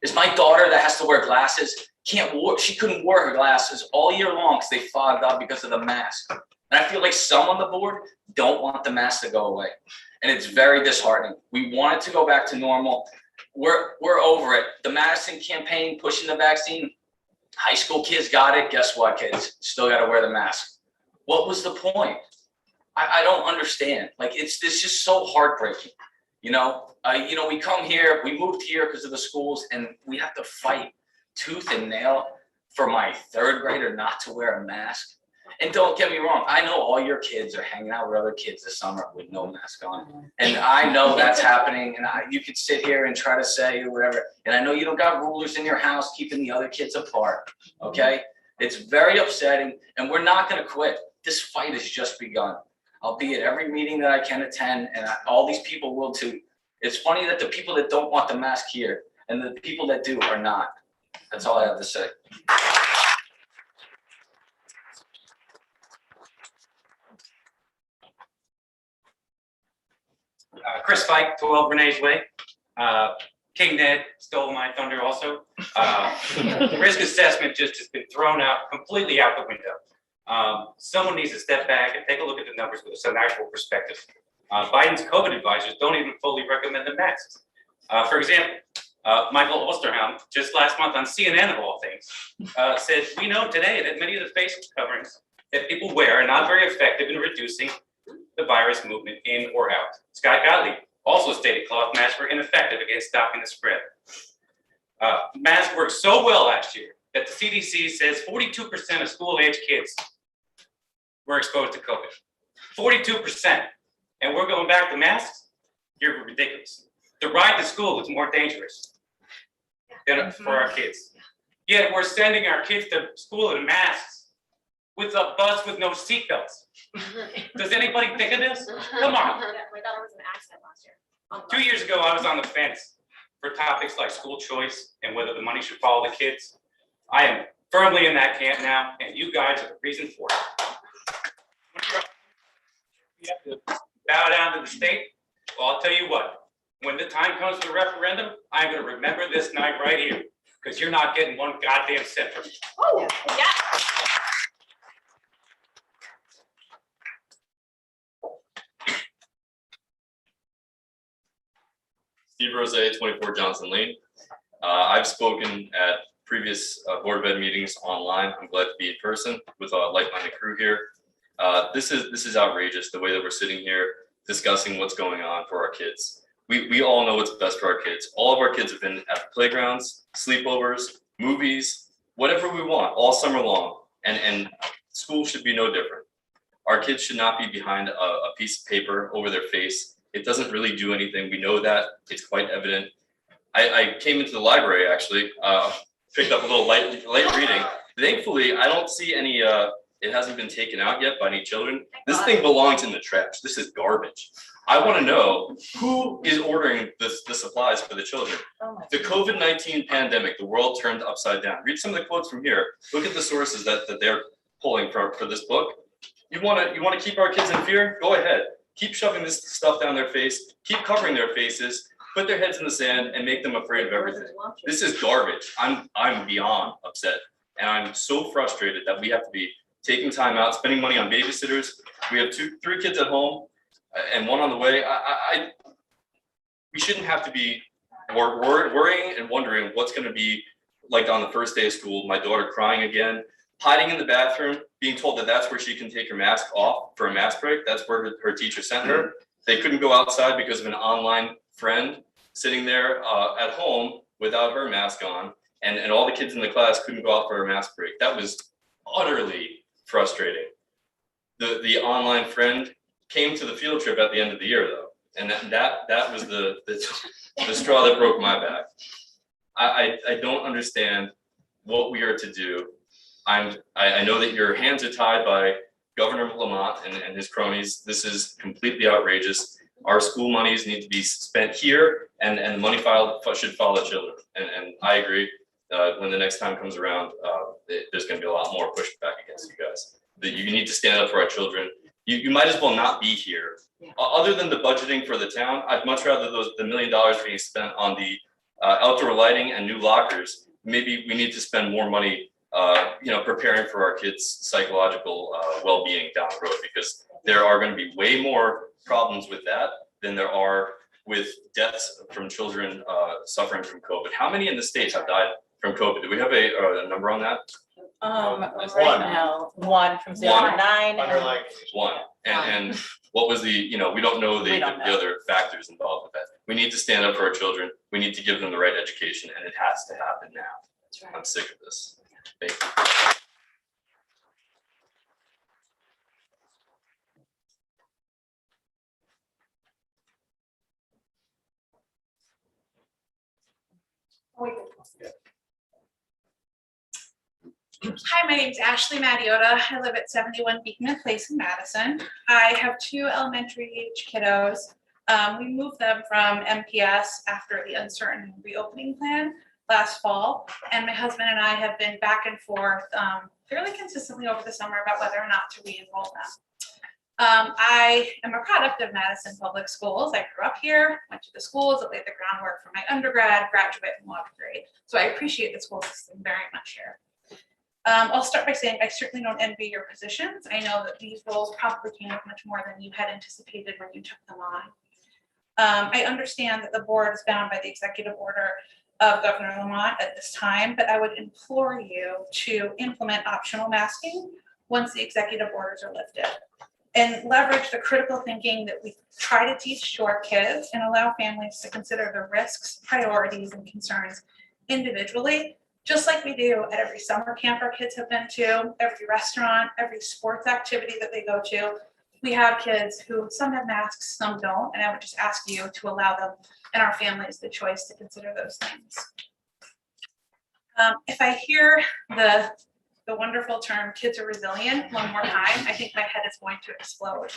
Is my daughter that has to wear glasses, she couldn't wear her glasses all year long because they fogged up because of the mask. And I feel like some on the board don't want the mask to go away. And it's very disheartening. We want it to go back to normal. We're over it. The Madison campaign pushing the vaccine, high school kids got it. Guess what, kids? Still got to wear the mask. What was the point? I don't understand. Like, it's just so heartbreaking. We come here, we moved here because of the schools, and we have to fight tooth and nail for my third grader not to wear a mask. And don't get me wrong, I know all your kids are hanging out with other kids this summer with no mask on. And I know that's happening, and you could sit here and try to say whatever. And I know you don't got rulers in your house keeping the other kids apart, okay? It's very upsetting, and we're not gonna quit. This fight has just begun. I'll be at every meeting that I can attend, and all these people will too. It's funny that the people that don't want the mask here and the people that do are not. That's all I have to say. Chris Fike, 12 Renee's Way. King Ned stole my thunder also. The risk assessment just has been thrown out, completely out the window. Someone needs to step back and take a look at the numbers with some actual perspective. Biden's COVID advisors don't even fully recommend the masks. For example, Michael Osterholm, just last month on CNN of all things, said, we know today that many of the face coverings that people wear are not very effective in reducing the virus movement in or out. Scott Gottlieb also stated cloth masks were ineffective against stopping the spread. Masks worked so well last year that the CDC says 42% of school-age kids were exposed to COVID. 42%. And we're going back to masks? You're ridiculous. The ride to school is more dangerous than for our kids. Yet we're sending our kids to school in masks with a bus with no seatbelts. Does anybody think of this? Come on. My daughter was in an accident last year. 2 years ago, I was on the fence for topics like school choice and whether the money should follow the kids. I am firmly in that camp now, and you guys are the reason for it. You have to bow down to the state. Well, I'll tell you what, when the time comes for the referendum, I'm gonna remember this night right here, because you're not getting one goddamn cent from me. Oh, yeah. Steve Rose, 24 Johnson Lane. I've spoken at previous Board of Ed meetings online. I'm glad to be in person with a like-minded crew here. This is outrageous, the way that we're sitting here discussing what's going on for our kids. We all know what's best for our kids. All of our kids have been at the playgrounds, sleepovers, movies, whatever we want all summer long. And school should be no different. Our kids should not be behind a piece of paper over their face. It doesn't really do anything. We know that. It's quite evident. I came into the library actually, picked up a little light reading. Thankfully, I don't see any, it hasn't been taken out yet by any children. This thing belongs in the trash. This is garbage. I want to know who is ordering the supplies for the children. The COVID-19 pandemic, the world turned upside down. Read some of the quotes from here. Look at the sources that they're pulling for this book. You want to keep our kids in fear? Go ahead. Keep shoving this stuff down their face. Keep covering their faces. Put their heads in the sand and make them afraid of everything. This is garbage. I'm beyond upset, and I'm so frustrated that we have to be taking time out, spending money on babysitters. We have 3 kids at home and one on the way. We shouldn't have to be worrying and wondering what's going to be like on the first day of school. My daughter crying again, hiding in the bathroom, being told that that's where she can take her mask off for a mask break. That's where her teacher sent her. They couldn't go outside because of an online friend sitting there at home without her mask on, and all the kids in the class couldn't go out for a mask break. That was utterly frustrating. The online friend came to the field trip at the end of the year though, and that was the straw that broke my back. I don't understand what we are to do. I know that your hands are tied by Governor Lamont and his cronies. This is completely outrageous. Our school monies need to be spent here, and the money should follow the children. And I agree. When the next time comes around, there's going to be a lot more pushback against you guys. That you need to stand up for our children. You might as well not be here. Other than the budgeting for the town, I'd much rather the $1 million being spent on the outdoor lighting and new lockers, maybe we need to spend more money, preparing for our kids' psychological well-being down the road, because there are going to be way more problems with that than there are with deaths from children suffering from COVID. How many in the States have died from COVID? Do we have a number on that? Right now, 1 from 0 to 9. Underlying. One. And what was the, we don't know We don't the know. other factors involved with that. We need to stand up for our children. We need to give them the right education, and it has to happen now. That's right. I'm sick of this. Thank you. Hi, my name is Ashley Mattiota. I live at 71 Beekman Place in Madison. I have 2 elementary age kiddos. We moved them from MPS after the uncertain reopening plan last fall. And my husband and I have been back and forth fairly consistently over the summer about whether or not to re-enroll them. I am a product of Madison Public Schools. I grew up here, went to the schools that laid the groundwork for my undergrad, graduate, and law degree. So I appreciate the school system very much here. I'll start by saying I certainly don't envy your positions. I know that these roles probably came with much more than you had anticipated when you took them on. I understand that the board is bound by the executive order of Governor Lamont at this time, but I would implore you to implement optional masking once the executive orders are lifted, and leverage the critical thinking that we try to teach to our kids and allow families to consider the risks, priorities, and concerns individually, just like we do at every summer camp our kids have been to, every restaurant, every sports activity that they go to. We have kids who, some have masks, some don't, and I would just ask you to allow them and our families the choice to consider those things. If I hear the wonderful term kids are resilient one more time, I think my head is going to explode.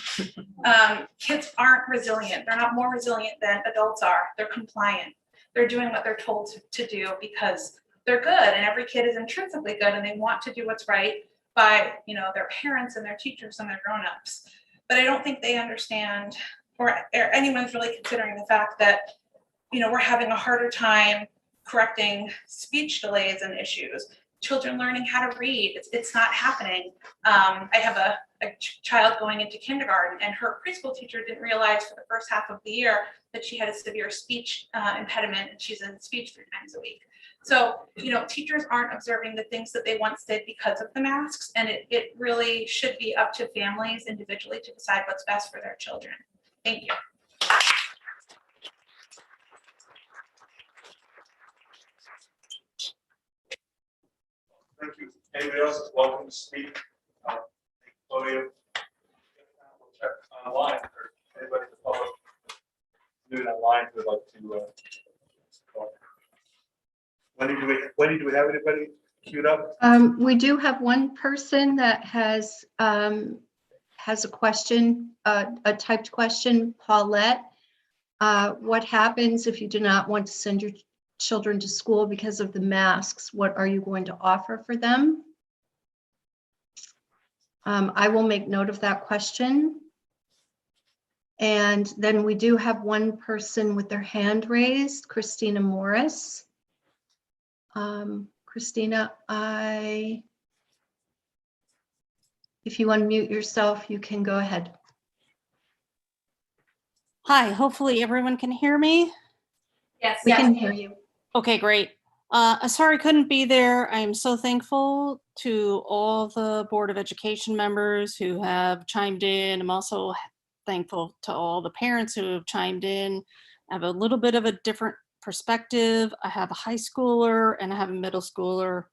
Kids aren't resilient. They're not more resilient than adults are. They're compliant. They're doing what they're told to do because they're good, and every kid is intrinsically good, and they want to do what's right by their parents and their teachers and their grown-ups. But I don't think they understand, or anyone's really considering the fact that we're having a harder time correcting speech delays and issues, children learning how to read. It's not happening. I have a child going into kindergarten, and her preschool teacher didn't realize for the first half of the year that she had a severe speech impediment, and she's in speech 3 times a week. So, teachers aren't observing the things that they once did because of the masks, and it really should be up to families individually to decide what's best for their children. Thank you. Thank you. Anybody else is welcome to speak? Podium. We'll check online, or anybody in the public do it online who would like to talk. Wendy, do we have anybody queued up? We do have one person that has a question, a typed question, Paulette. What happens if you do not want to send your children to school because of the masks? What are you going to offer for them? I will make note of that question. And then we do have one person with their hand raised, Christina Morris. Christina, if you unmute yourself, you can go ahead. Hi, hopefully everyone can hear me. Yes. We can hear you. Okay, great. Sorry I couldn't be there. I am so thankful to all the Board of Education members who have chimed in. I'm also thankful to all the parents who have chimed in. I have a little bit of a different perspective. I have a high schooler and I have a middle schooler.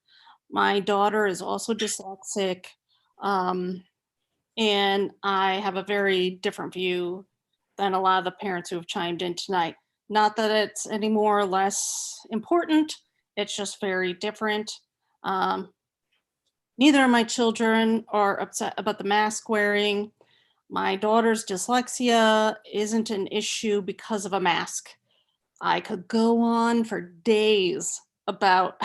My daughter is also dyslexic, and I have a very different view than a lot of the parents who have chimed in tonight. Not that it's any more or less important, it's just very different. Neither of my children are upset about the mask wearing. My daughter's dyslexia isn't an issue because of a mask. I could go on for days about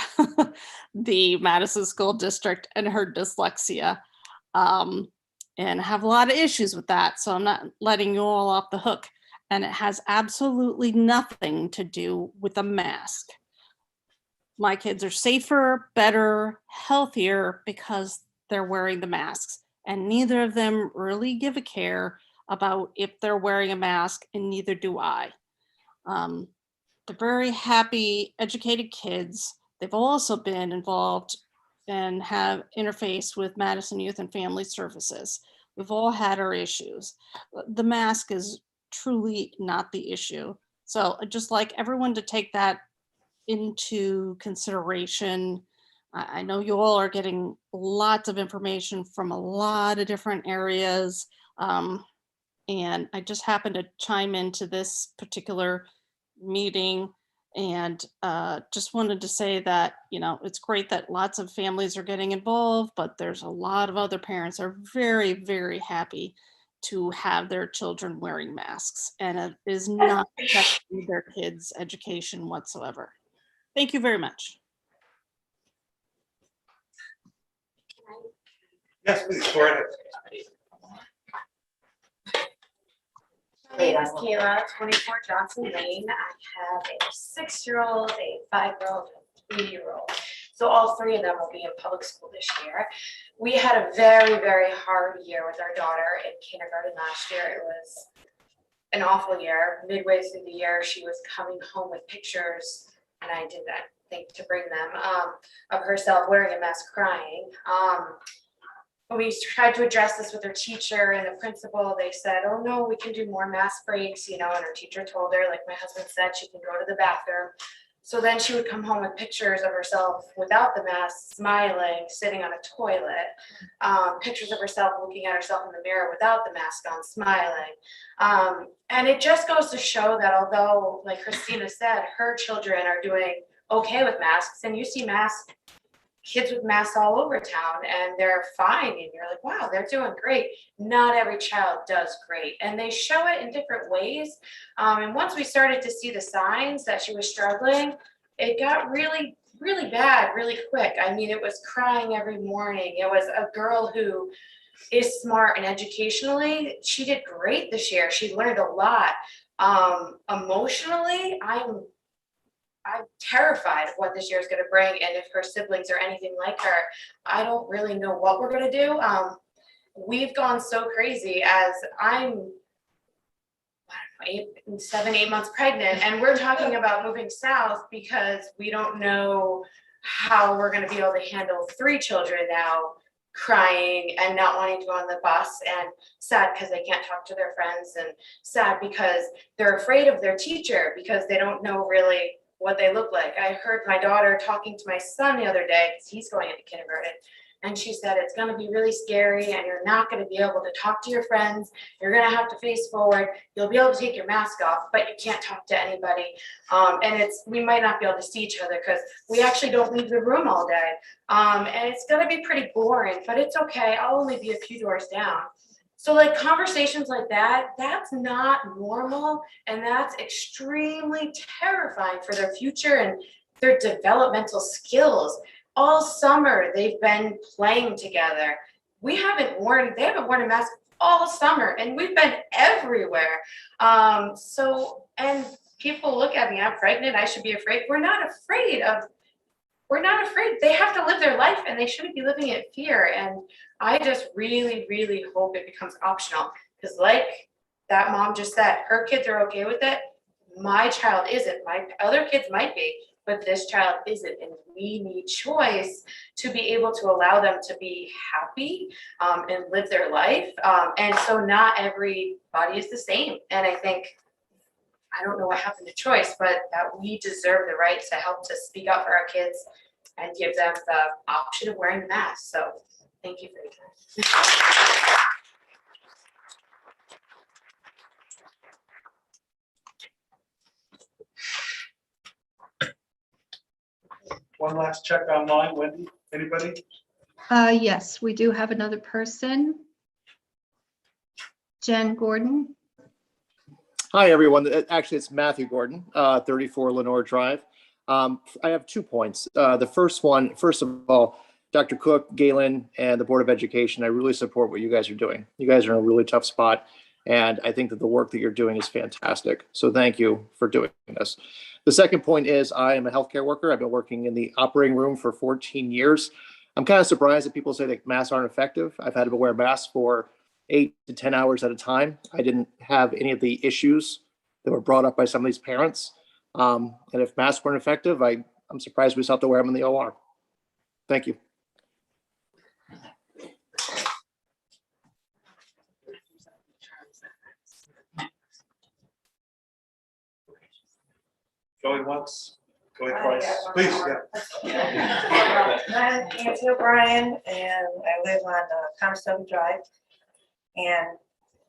the Madison School District and her dyslexia, and have a lot of issues with that. So I'm not letting you all off the hook. and it has absolutely nothing to do with a mask. My kids are safer, better, healthier because they're wearing the masks. And neither of them really give a care about if they're wearing a mask, and neither do I. They're very happy, educated kids. They've also been involved and have interfaced with Madison Youth and Family Services. We've all had our issues. The mask is truly not the issue. So I'd just like everyone to take that into consideration. I know you all are getting lots of information from a lot of different areas. And I just happened to chime into this particular meeting and just wanted to say that, you know, it's great that lots of families are getting involved, but there's a lot of other parents are very, very happy to have their children wearing masks, and it is not affecting their kids' education whatsoever. Thank you very much. Yes, please, go ahead. My name is Kayla, 24 Johnson Lane. I have a 6-year-old, a 5-year-old, and a 3-year-old. So all 3 of them will be in public school this year. We had a very, very hard year with our daughter in kindergarten last year. It was an awful year. Midway through the year, she was coming home with pictures, and I did not think to bring them, of herself wearing a mask crying. We tried to address this with her teacher and the principal. They said, oh no, we can do more mask breaks, you know, and her teacher told her, like my husband said, she can go to the bathroom. So then she would come home with pictures of herself without the mask, smiling, sitting on a toilet, pictures of herself looking at herself in the mirror without the mask on, smiling. And it just goes to show that although, like Christina said, her children are doing okay with masks, and you see kids with masks all over town and they're fine, and you're like, wow, they're doing great. Not every child does great, and they show it in different ways. And once we started to see the signs that she was struggling, it got really, really bad really quick. I mean, it was crying every morning. It was a girl who is smart, and educationally she did great this year. She learned a lot. Emotionally, I'm terrified of what this year is going to bring, and if her siblings are anything like her, I don't really know what we're going to do. We've gone so crazy as I'm 7, 8 months pregnant, and we're talking about moving south because we don't know how we're going to be able to handle 3 children now crying and not wanting to go on the bus, and sad because they can't talk to their friends, and sad because they're afraid of their teacher because they don't know really what they look like. I heard my daughter talking to my son the other day because he's going into kindergarten, and she said it's going to be really scary, and you're not going to be able to talk to your friends. You're going to have to face forward. You'll be able to take your mask off, but you can't talk to anybody. And we might not be able to see each other because we actually don't leave the room all day. And it's going to be pretty boring, but it's okay. I'll only be a few doors down. So like conversations like that, that's not normal, and that's extremely terrifying for their future and their developmental skills. All summer they've been playing together. They haven't worn a mask all summer, and we've been everywhere. And people look at me, I'm pregnant, I should be afraid. We're not afraid. They have to live their life, and they shouldn't be living in fear. And I just really, really hope it becomes optional, because like that mom just said, her kids are okay with it. My child isn't. My other kids might be, but this child isn't. And we need choice to be able to allow them to be happy and live their life. And so not everybody is the same. And I don't know what happened to choice, but that we deserve the right to help to speak up for our kids and give them the option of wearing masks. So thank you for your time. One last check online, Wendy, anybody? Yes, we do have another person. Jen Gordon. Hi, everyone. Actually, it's Matthew Gordon, 34 Lenore Drive. I have 2 points. The first one, first of all, Dr. Cook, Galen, and the Board of Education, I really support what you guys are doing. You guys are in a really tough spot, And I think that the work that you're doing is fantastic. So thank you for doing this. The second point is I am a healthcare worker. I've been working in the operating room for 14 years. I'm kind of surprised that people say that masks aren't effective. I've had to wear masks for 8 to 10 hours at a time. I didn't have any of the issues that were brought up by some of these parents. And if masks weren't effective, I'm surprised we still have to wear them in the OR. Thank you. Going once, going twice, please, yeah. I'm Nancy O'Brien, and I live on Comstone Drive. And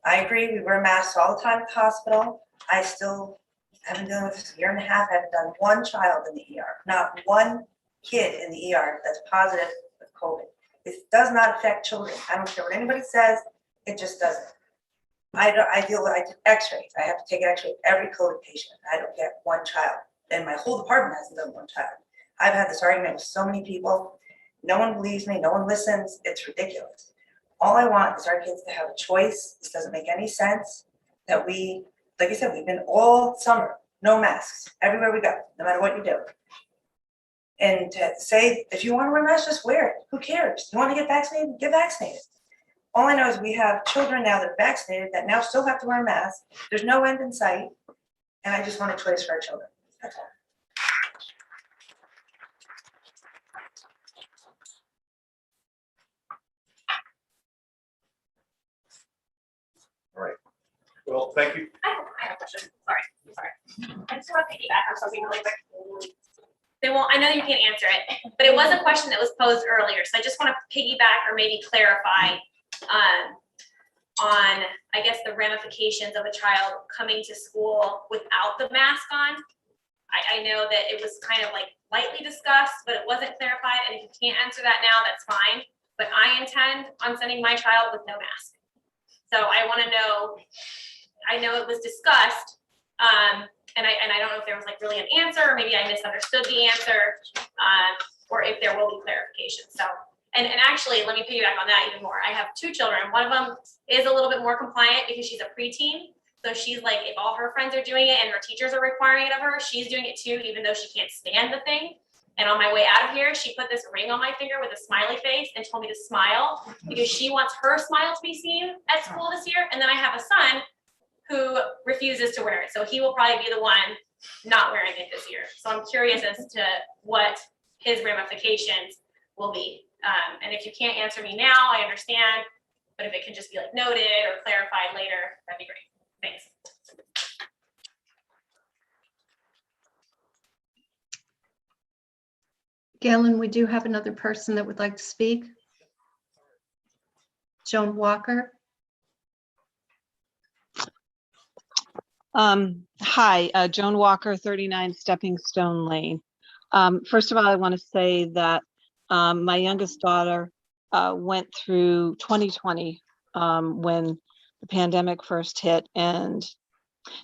I agree, we wear masks all the time at the hospital. I still have been dealing with this a year and a half. I haven't done one child in the ER, not one kid in the ER that's positive with COVID. It does not affect children. I don't care what anybody says, it just doesn't. I deal with, I do x-rays. I have to take an x-ray of every COVID patient. I don't get one child. And my whole department hasn't done one child. I've had this argument with so many people. No one believes me, no one listens. It's ridiculous. All I want is our kids to have a choice. This doesn't make any sense that we, like I said, we've been all summer, no masks, everywhere we go, no matter what you do. And to say, if you want to wear a mask, just wear it. Who cares? You want to get vaccinated? Get vaccinated. All I know is we have children now that are vaccinated that now still have to wear a mask. There's no end in sight. And I just want a choice for our children. That's all. All right. Well, thank you. I have a question. Sorry. I just want to piggyback on something really quick. They won't, I know you can't answer it, but it was a question that was posed earlier. So I just want to piggyback or maybe clarify on, I guess, the ramifications of a child coming to school without the mask on. I know that it was kind of like lightly discussed, but it wasn't clarified. And if you can't answer that now, that's fine. But I intend on sending my child with no mask. So I want to know, I know it was discussed, and I don't know if there was like really an answer, or maybe I misunderstood the answer, or if there will be clarification. So, and actually, let me piggyback on that even more. I have two children. One of them is a little bit more compliant because she's a preteen. So she's like, if all her friends are doing it and her teachers are requiring it of her, she's doing it too, even though she can't stand the thing. And on my way out of here, she put this ring on my finger with a smiley face and told me to smile because she wants her smile to be seen at school this year. And then I have a son who refuses to wear it. So he will probably be the one not wearing it this year. So I'm curious as to what his ramifications will be. And if you can't answer me now, I understand. But if it can just be like noted or clarified later, that'd be great. Thanks. Galen, we do have another person that would like to speak. Joan Walker. Hi, Joan Walker, 39 Stepping Stone Lane. First of all, I want to say that my youngest daughter went through 2020 when the pandemic first hit and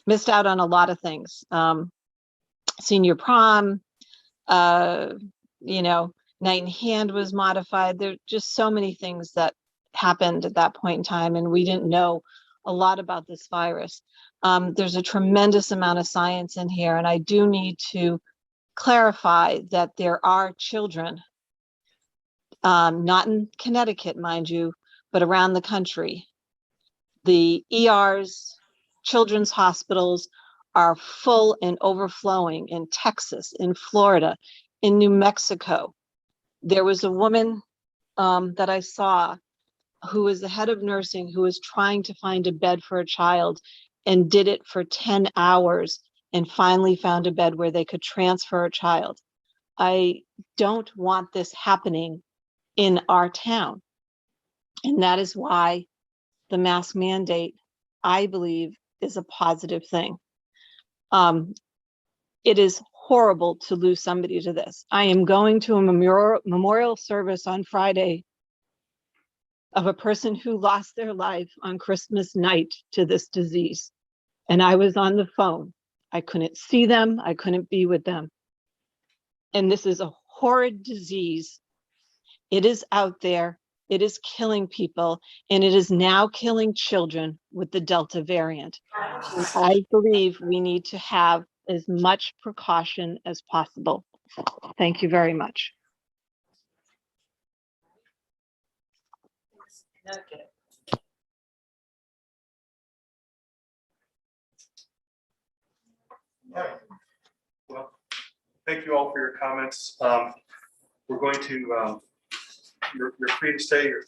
missed out on a lot of things. Senior prom, Night in Hand was modified. There are just so many things that happened at that point in time, and we didn't know a lot about this virus. There's a tremendous amount of science in here, and I do need to clarify that there are children, not in Connecticut, mind you, but around the country. The ERs, children's hospitals are full and overflowing in Texas, in Florida, in New Mexico. There was a woman that I saw who was the head of nursing who was trying to find a bed for a child and did it for 10 hours and finally found a bed where they could transfer a child. I don't want this happening in our town. And that is why the mask mandate, I believe, is a positive thing. It is horrible to lose somebody to this. I am going to a memorial service on Friday of a person who lost their life on Christmas night to this disease. And I was on the phone. I couldn't see them. I couldn't be with them. And this is a horrid disease. It is out there. It is killing people, and it is now killing children with the Delta variant. And I believe we need to have as much precaution as possible. Thank you very much. All right. Well, thank you all for your comments. We're going to, you're free to stay, you're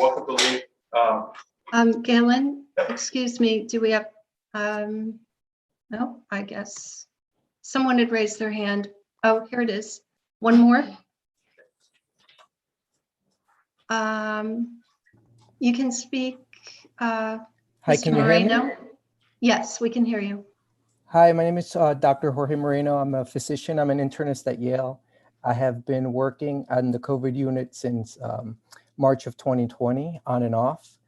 welcome to leave. Galen, excuse me, do we have, no, I guess someone had raised their hand. Oh, here it is. One more. You can speak, Hi, Mr. can you hear me? Moreno. Yes, we can hear you. Hi, my name is Dr. Jorge Moreno. I'm a physician. I'm an internist at Yale. I have been working on the COVID unit since March of 2020, on and off.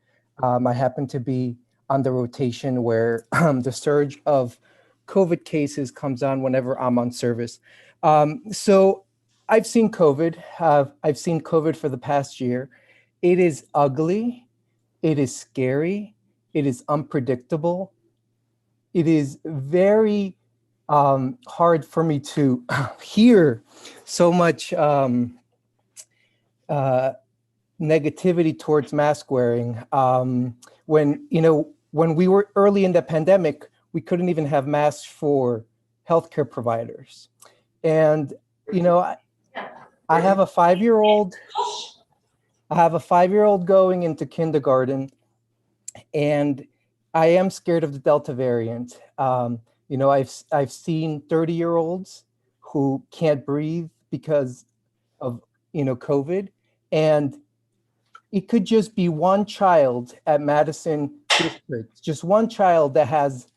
I happen to be on the rotation where the surge of COVID cases comes on whenever I'm on service. So I've seen COVID. I've seen COVID for the past year. It is ugly. It is scary. It is unpredictable. It is very hard for me to hear so much negativity towards mask wearing. When we were early in the pandemic, we couldn't even have masks for healthcare providers. And, I have a 5-year-old. I have a 5-year-old going into kindergarten, and I am scared of the Delta variant. I've seen 30-year-olds who can't breathe because of COVID, and it could just be one child at Madison District, just one child that has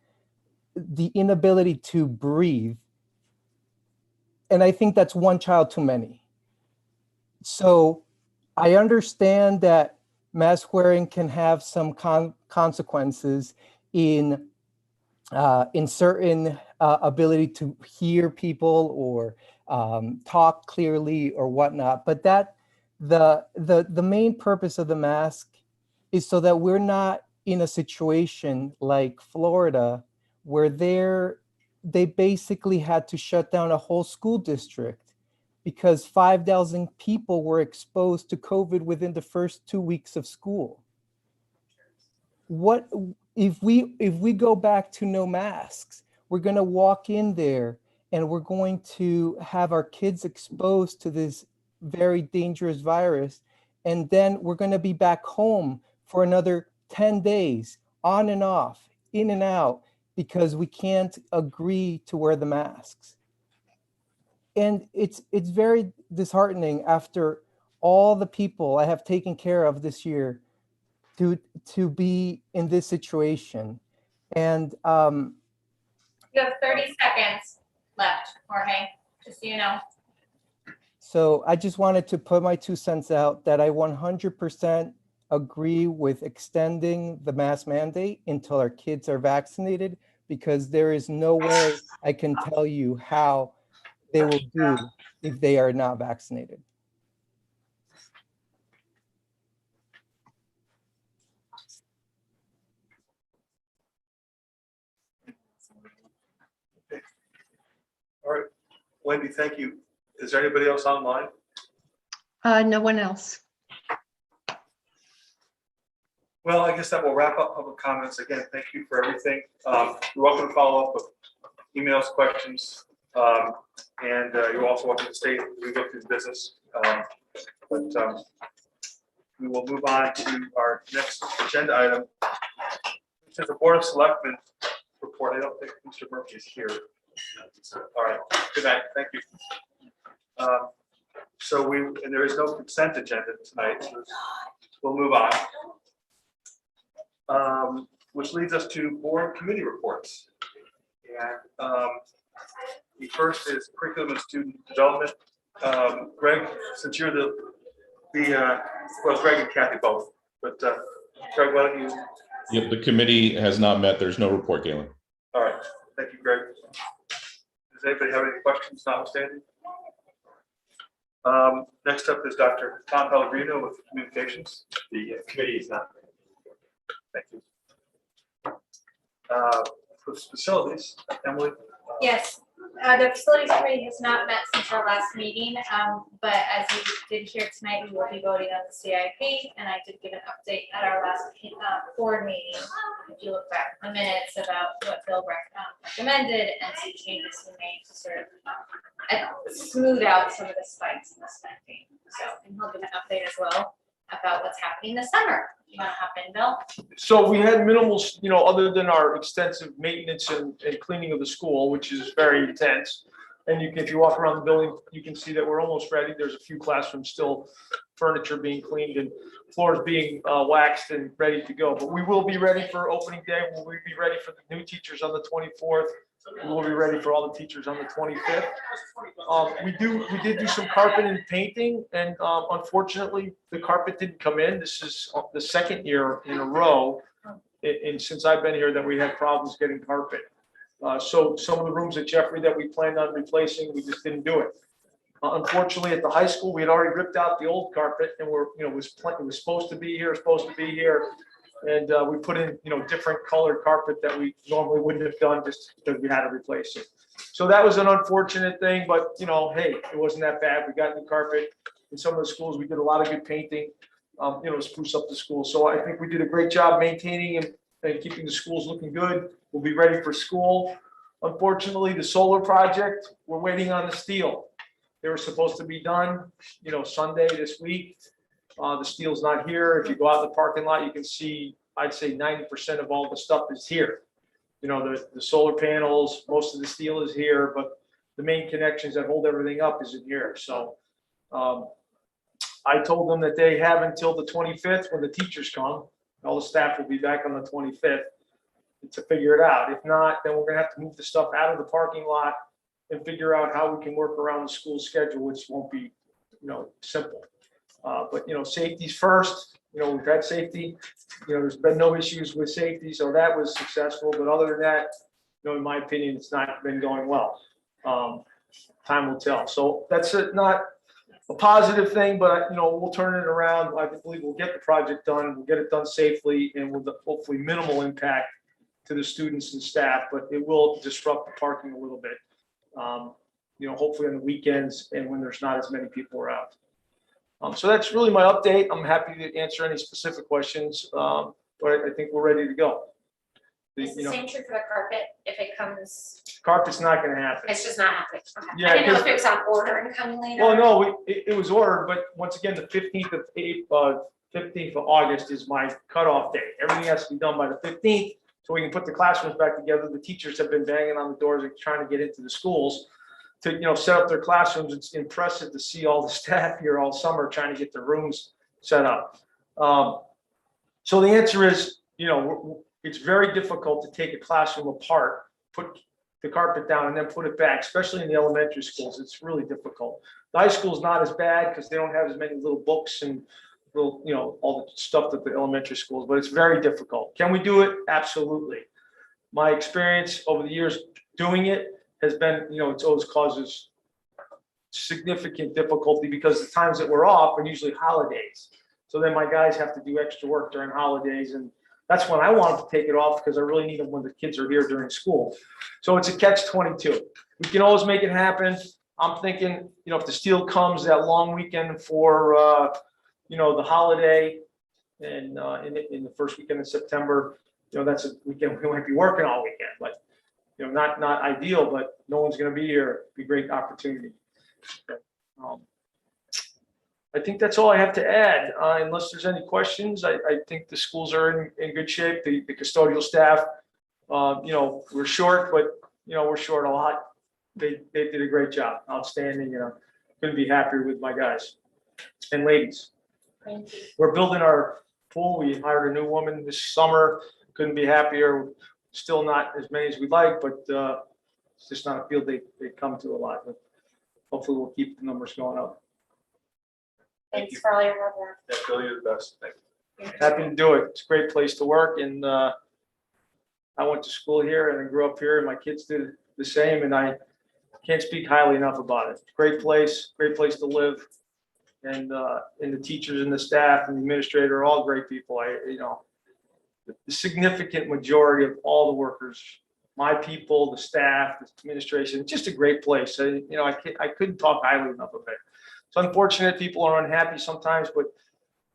the inability to breathe, and I think that's one child too many. So I understand that mask wearing can have some consequences in certain ability to hear people or talk clearly or whatnot. But that the main purpose of the mask is so that we're not in a situation like Florida where they basically had to shut down a whole school district because 5,000 people were exposed to COVID within the first 2 weeks of school. What if we go back to no masks? We're going to walk in there and we're going to have our kids exposed to this very dangerous virus, and then we're going to be back home for another 10 days, on and off, in and out, because we can't agree to wear the masks. And it's very disheartening after all the people I have taken care of this year to be in this situation. And You have 30 seconds left, Jorge, just so you know. so I just wanted to put my 2 cents out that I 100% agree with extending the mask mandate until our kids are vaccinated, because there is no way I can tell you how they will do if they are not vaccinated. All right, Wendy, thank you. Is there anybody else online? No one else. Well, I guess that will wrap up public comments. Again, thank you for everything. You're welcome to follow up with emails, questions, and you're also welcome to stay as we go through the business. But we will move on to our next agenda item, which is the Board of Selectmen report. I don't think Mr. Murphy is here. All right, good night, thank you. And there is no consent agenda tonight, so we'll move on. Which leads us to board committee reports. And the first is curriculum and student development. Greg, since you're well, Greg and Kathy both, but Greg, why don't you? Yep, the committee has not met. There's no report, Galen. All right, thank you, Greg. Does anybody have any questions notwithstanding? Next up is Dr. Tom Pellegrino with Communications. The committee is not. Thank you. For facilities, Emily. Yes, the facilities committee has not met since our last meeting, but as you did hear tonight, we will be voting on the CIP, and I did give an update at our last board meeting. If you look back in the minutes about what Bill recommended and some changes we made to sort of smooth out some of the spikes in the spending. So, and he'll give an update as well about what's happening this summer. You want to hop in, Bill? So we had minimal, other than our extensive maintenance and cleaning of the school, which is very intense. And if you walk around the building, you can see that we're almost ready. There's a few classrooms still, furniture being cleaned and floors being waxed and ready to go. But we will be ready for opening day. We'll be ready for the new teachers on the 24th. We will be ready for all the teachers on the 25th. We did do some carpet and painting, and unfortunately, the carpet didn't come in. This is the second year in a row, and since I've been here, that we had problems getting carpet. So some of the rooms at Jeffrey that we planned on replacing, we just didn't do it. Unfortunately, at the high school, we had already ripped out the old carpet, and it was supposed to be here, and we put in, different colored carpet that we normally wouldn't have done just because we had to replace it. So that was an unfortunate thing, but hey, it wasn't that bad. We got new carpet. In some of the schools, we did a lot of good painting, spruce up the school. So I think we did a great job maintaining and keeping the schools looking good. We'll be ready for school. Unfortunately, the solar project, we're waiting on the steel. They were supposed to be done, Sunday this week. The steel's not here. If you go out in the parking lot, you can see, I'd say 90% of all the stuff is here. The solar panels, most of the steel is here, but the main connections that hold everything up isn't here. So I told them that they have until the 25th when the teachers come. All the staff will be back on the 25th to figure it out. If not, then we're gonna have to move the stuff out of the parking lot and figure out how we can work around the school schedule, which won't be, simple. But safety's first. We've had safety. There's been no issues with safety, so that was successful. But other than that, in my opinion, it's not been going well. Time will tell. So that's not a positive thing, but we'll turn it around. I believe we'll get the project done. We'll get it done safely and with hopefully minimal impact to the students and staff. But it will disrupt the parking a little bit. Hopefully on the weekends and when there's not as many people around. So that's really my update. I'm happy to answer any specific questions, but I think we're ready to go. Is the same true for the carpet if it comes? Carpet's not going to happen. It's just not happening. Okay. Yeah, I didn't know if it was on order and coming later. Well, no, it was ordered, but once again, the 15th of August is my cutoff date. Everything has to be done by the 15th, so we can put the classrooms back together. The teachers have been banging on the doors and trying to get into the schools to set up their classrooms. It's impressive to see all the staff here all summer trying to get their rooms set up. So the answer is, it's very difficult to take a classroom apart, put the carpet down, and then put it back, especially in the elementary schools. It's really difficult. The high school is not as bad because they don't have as many little books and little, all the stuff that the elementary schools, but it's very difficult. Can we do it? Absolutely. My experience over the years doing it has been, it's always causes significant difficulty because the times that we're off are usually holidays. So then my guys have to do extra work during holidays, and that's when I want to take it off because I really need them when the kids are here during school. So it's a catch-22. We can always make it happen. I'm thinking, if the steel comes that long weekend for, the holiday and in the first weekend of September, that's a weekend we might be working all weekend, but not ideal, but no one's going to be here. It'd be a great opportunity. I think that's all I have to add, unless there's any questions. I think the schools are in good shape. The custodial staff, we're short, but we're short a lot. They did a great job, outstanding. Couldn't be happier with my guys and ladies. Thank you. We're building our pool. We hired a new woman this summer. Couldn't be happier. Still not as many as we'd like, but it's just not a field they come to a lot. But hopefully we'll keep the numbers going up. Thanks for all your hard work. Yeah, Bill, you're the best. Thank you. Happy to do it. It's a great place to work, and I went to school here and I grew up here, and my kids did the same. And I can't speak highly enough about it. Great place to live. And the teachers and the staff and the administrator are all great people. The significant majority of all the workers, my people, the staff, the administration, just a great place. I couldn't talk highly enough of it. It's unfortunate people are unhappy sometimes, but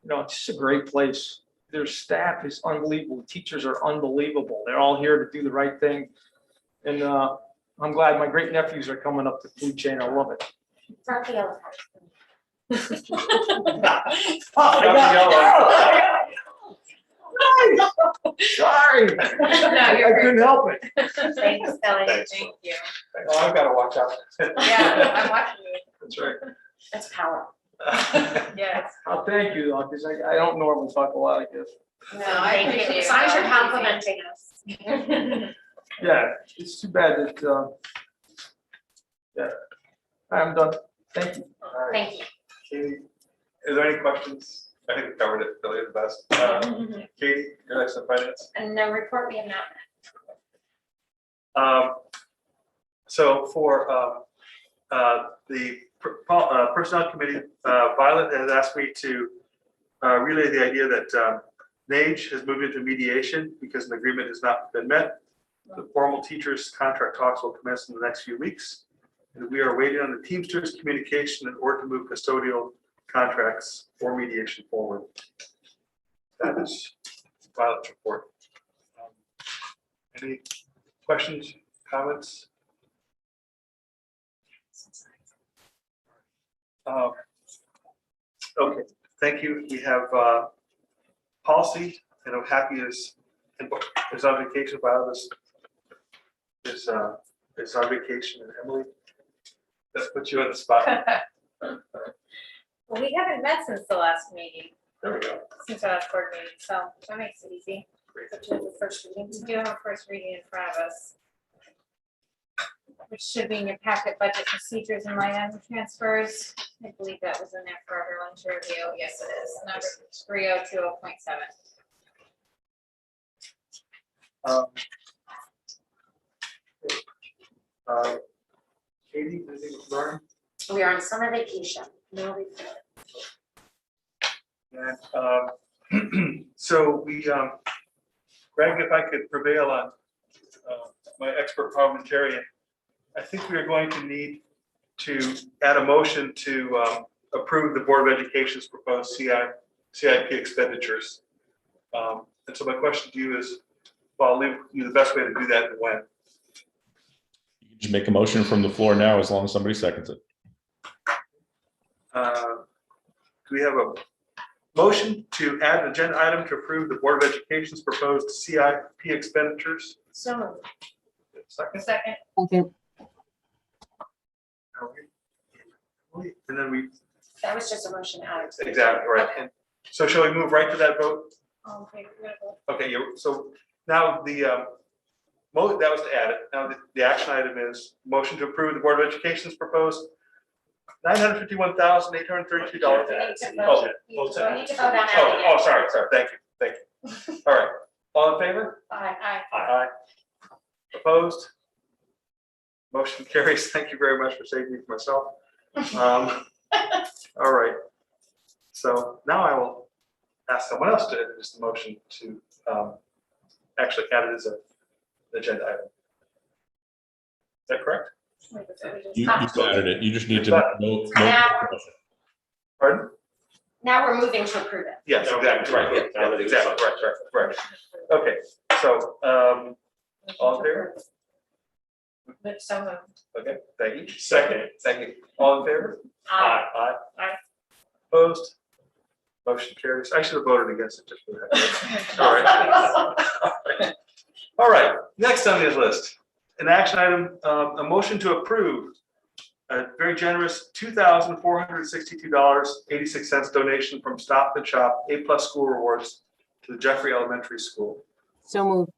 it's just a great place. Their staff is unbelievable. The teachers are unbelievable. They're all here to do the right thing. And I'm glad my great nephews are coming up the food chain. I love it. Raphael. Sorry. I couldn't help it. Thanks, Kelly. Thank you. Oh, I've got to watch out. Yeah, I'm watching you. That's right. That's power. Yes. I'll thank you, though, because I don't normally talk a lot, I guess. No, I appreciate it. Signs are complimenting us. Yeah, it's too bad that, yeah, I'm done. Thank you. Thank you. Katie, is there any questions? I think we covered it really the best. Katie, you're next on finance. And no report, we have not. So for the personnel committee, Violet has asked me to relay the idea that NAGE has moved into mediation because an agreement has not been met. The formal teachers' contract talks will commence in the next few weeks. And we are waiting on the Teamsters communication in order to move custodial contracts for mediation forward. That is Violet's report. Any questions, comments? Okay, thank you. We have policy, and I'm happy is on vacation. Violet is on vacation, and Emily, let's put you on the spot. Well, we haven't met since the last meeting, There we go. since our last board meeting, so that makes it easy. But we have the first reading, we do have a first reading in front of us, which should be in your packet, budget procedures and line item transfers. I believe that was in there for everyone to review. Yes, it is. Number 3020.7. Katie, anything to learn? We are on summer vacation. No report. And so we, Greg, if I could prevail on my expert parliamentarian, I think we are going to need to add a motion to approve the Board of Education's proposed CIP expenditures. And so my question to you is, well, I'll leave you the best way to do that and when. You can just make a motion from the floor now, as long as somebody seconds it. Do we have a motion to add an agenda item to approve the Board of Education's proposed CIP expenditures? So moved. Second? Second. And then we, That was just a motion out. exactly, right. And so shall we move right to that vote? Okay, we're gonna vote. Okay, so now the, that was to add it. Now the action item is motion to approve the Board of Education's proposed $951,832. Oh, You need to vote on that oh, again. sorry, thank you. All right, all in favor? Aye. Aye. Opposed? Motion carries. Thank you very much for saving me from myself. All right. So now I will ask someone else to introduce the motion to actually add it as an agenda item. Is that correct? You added it. You just need to vote. Pardon? Now we're moving to approve it. Yes, exactly, right, yeah, exactly, right. Okay, so, all in favor? So moved. Okay, thank you. Second. All in favor? Aye. Aye. Opposed? Motion carries. I should have voted against it just for that. All right. All right, next on the list, an action item, a motion to approve a very generous $2,462.86 donation from Stop and Shop A+ School Rewards to the Jeffrey Elementary School. So moved.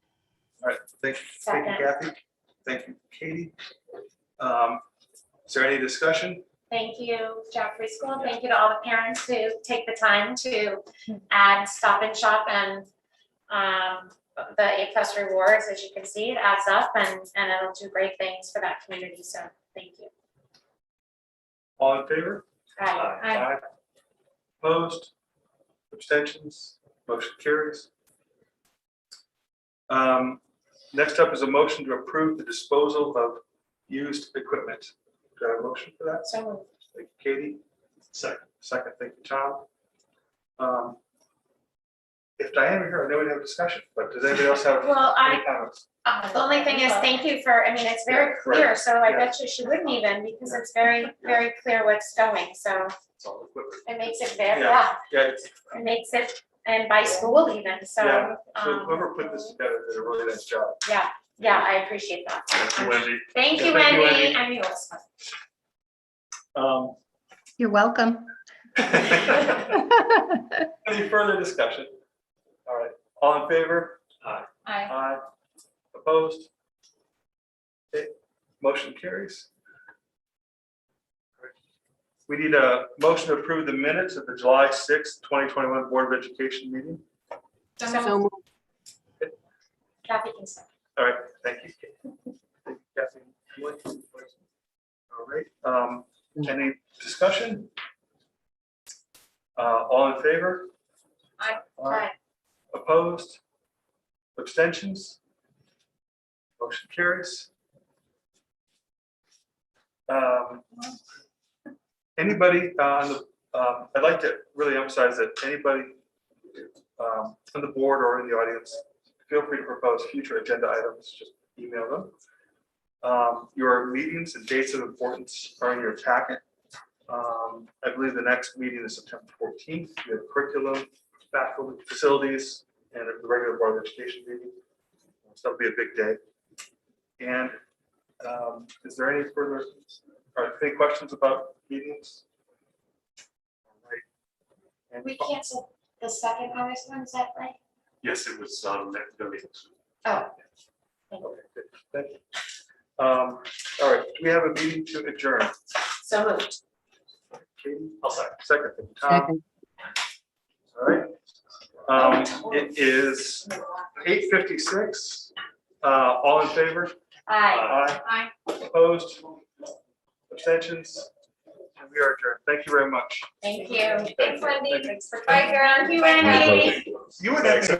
All right, thank you, Kathy. Thank you, Katie. Is there any discussion? Thank you, Jeffrey School. Thank you to all the parents who take the time to add Stop and Shop and the A+ rewards. As you can see, it adds up and it'll do great things for that community. So Thank you. All in favor? Aye. Opposed? Abstentions? Motion carries. Next up is a motion to approve the disposal of used equipment. Do I have a motion for that? So moved. Thank you, Katie. Second, thank you, Tom. If Diane were here, I know we'd have a discussion, but does anybody else have Well, any comments? The only thing is, thank you for, I mean, it's very clear, so I bet you she wouldn't even, because it's very, very clear what's going, so It's all equipment. it makes it very, Yeah. yeah, Yeah, it's, it makes it, and by school even, so, yeah, so um, whoever put this together did a really nice job. yeah, I appreciate that. Thank you, Wendy. Thank Yeah, you, thank you, Wendy. Wendy. I knew it was fun. You're welcome. Any further discussion? All right, all in favor? Aye. Aye. Opposed? Okay, motion carries. We need a motion to approve the minutes of the July 6th, 2021 Board of Education meeting. So moved. Kathy can start. All right, thank you. Thank you, Kathy. All right, any discussion? All in favor? Aye. Opposed? Abstentions? Motion carries. Anybody on the, I'd like to really emphasize that anybody on the board or in the audience, feel free to propose future agenda items, just email them. Your meetings and dates of importance are in your packet. I believe the next meeting is September 14th. We have curriculum, faculty, facilities, and the regular Board of Education meeting. So that'll be a big day. And is there any further, any questions about meetings? All right. And We canceled the second August one, is that right? Yes, it was, next meeting. Oh. Okay, good. Thank you. All right, do we have a meeting to adjourn? So moved. Katie? I'll second. Tom? All right. It is 8:56. All in favor? Aye. Aye. Opposed? Abstentions? And we are adjourned. Thank you very much. Thank you. Thanks, Wendy. Bye, girl. Thank you, Wendy. You were next.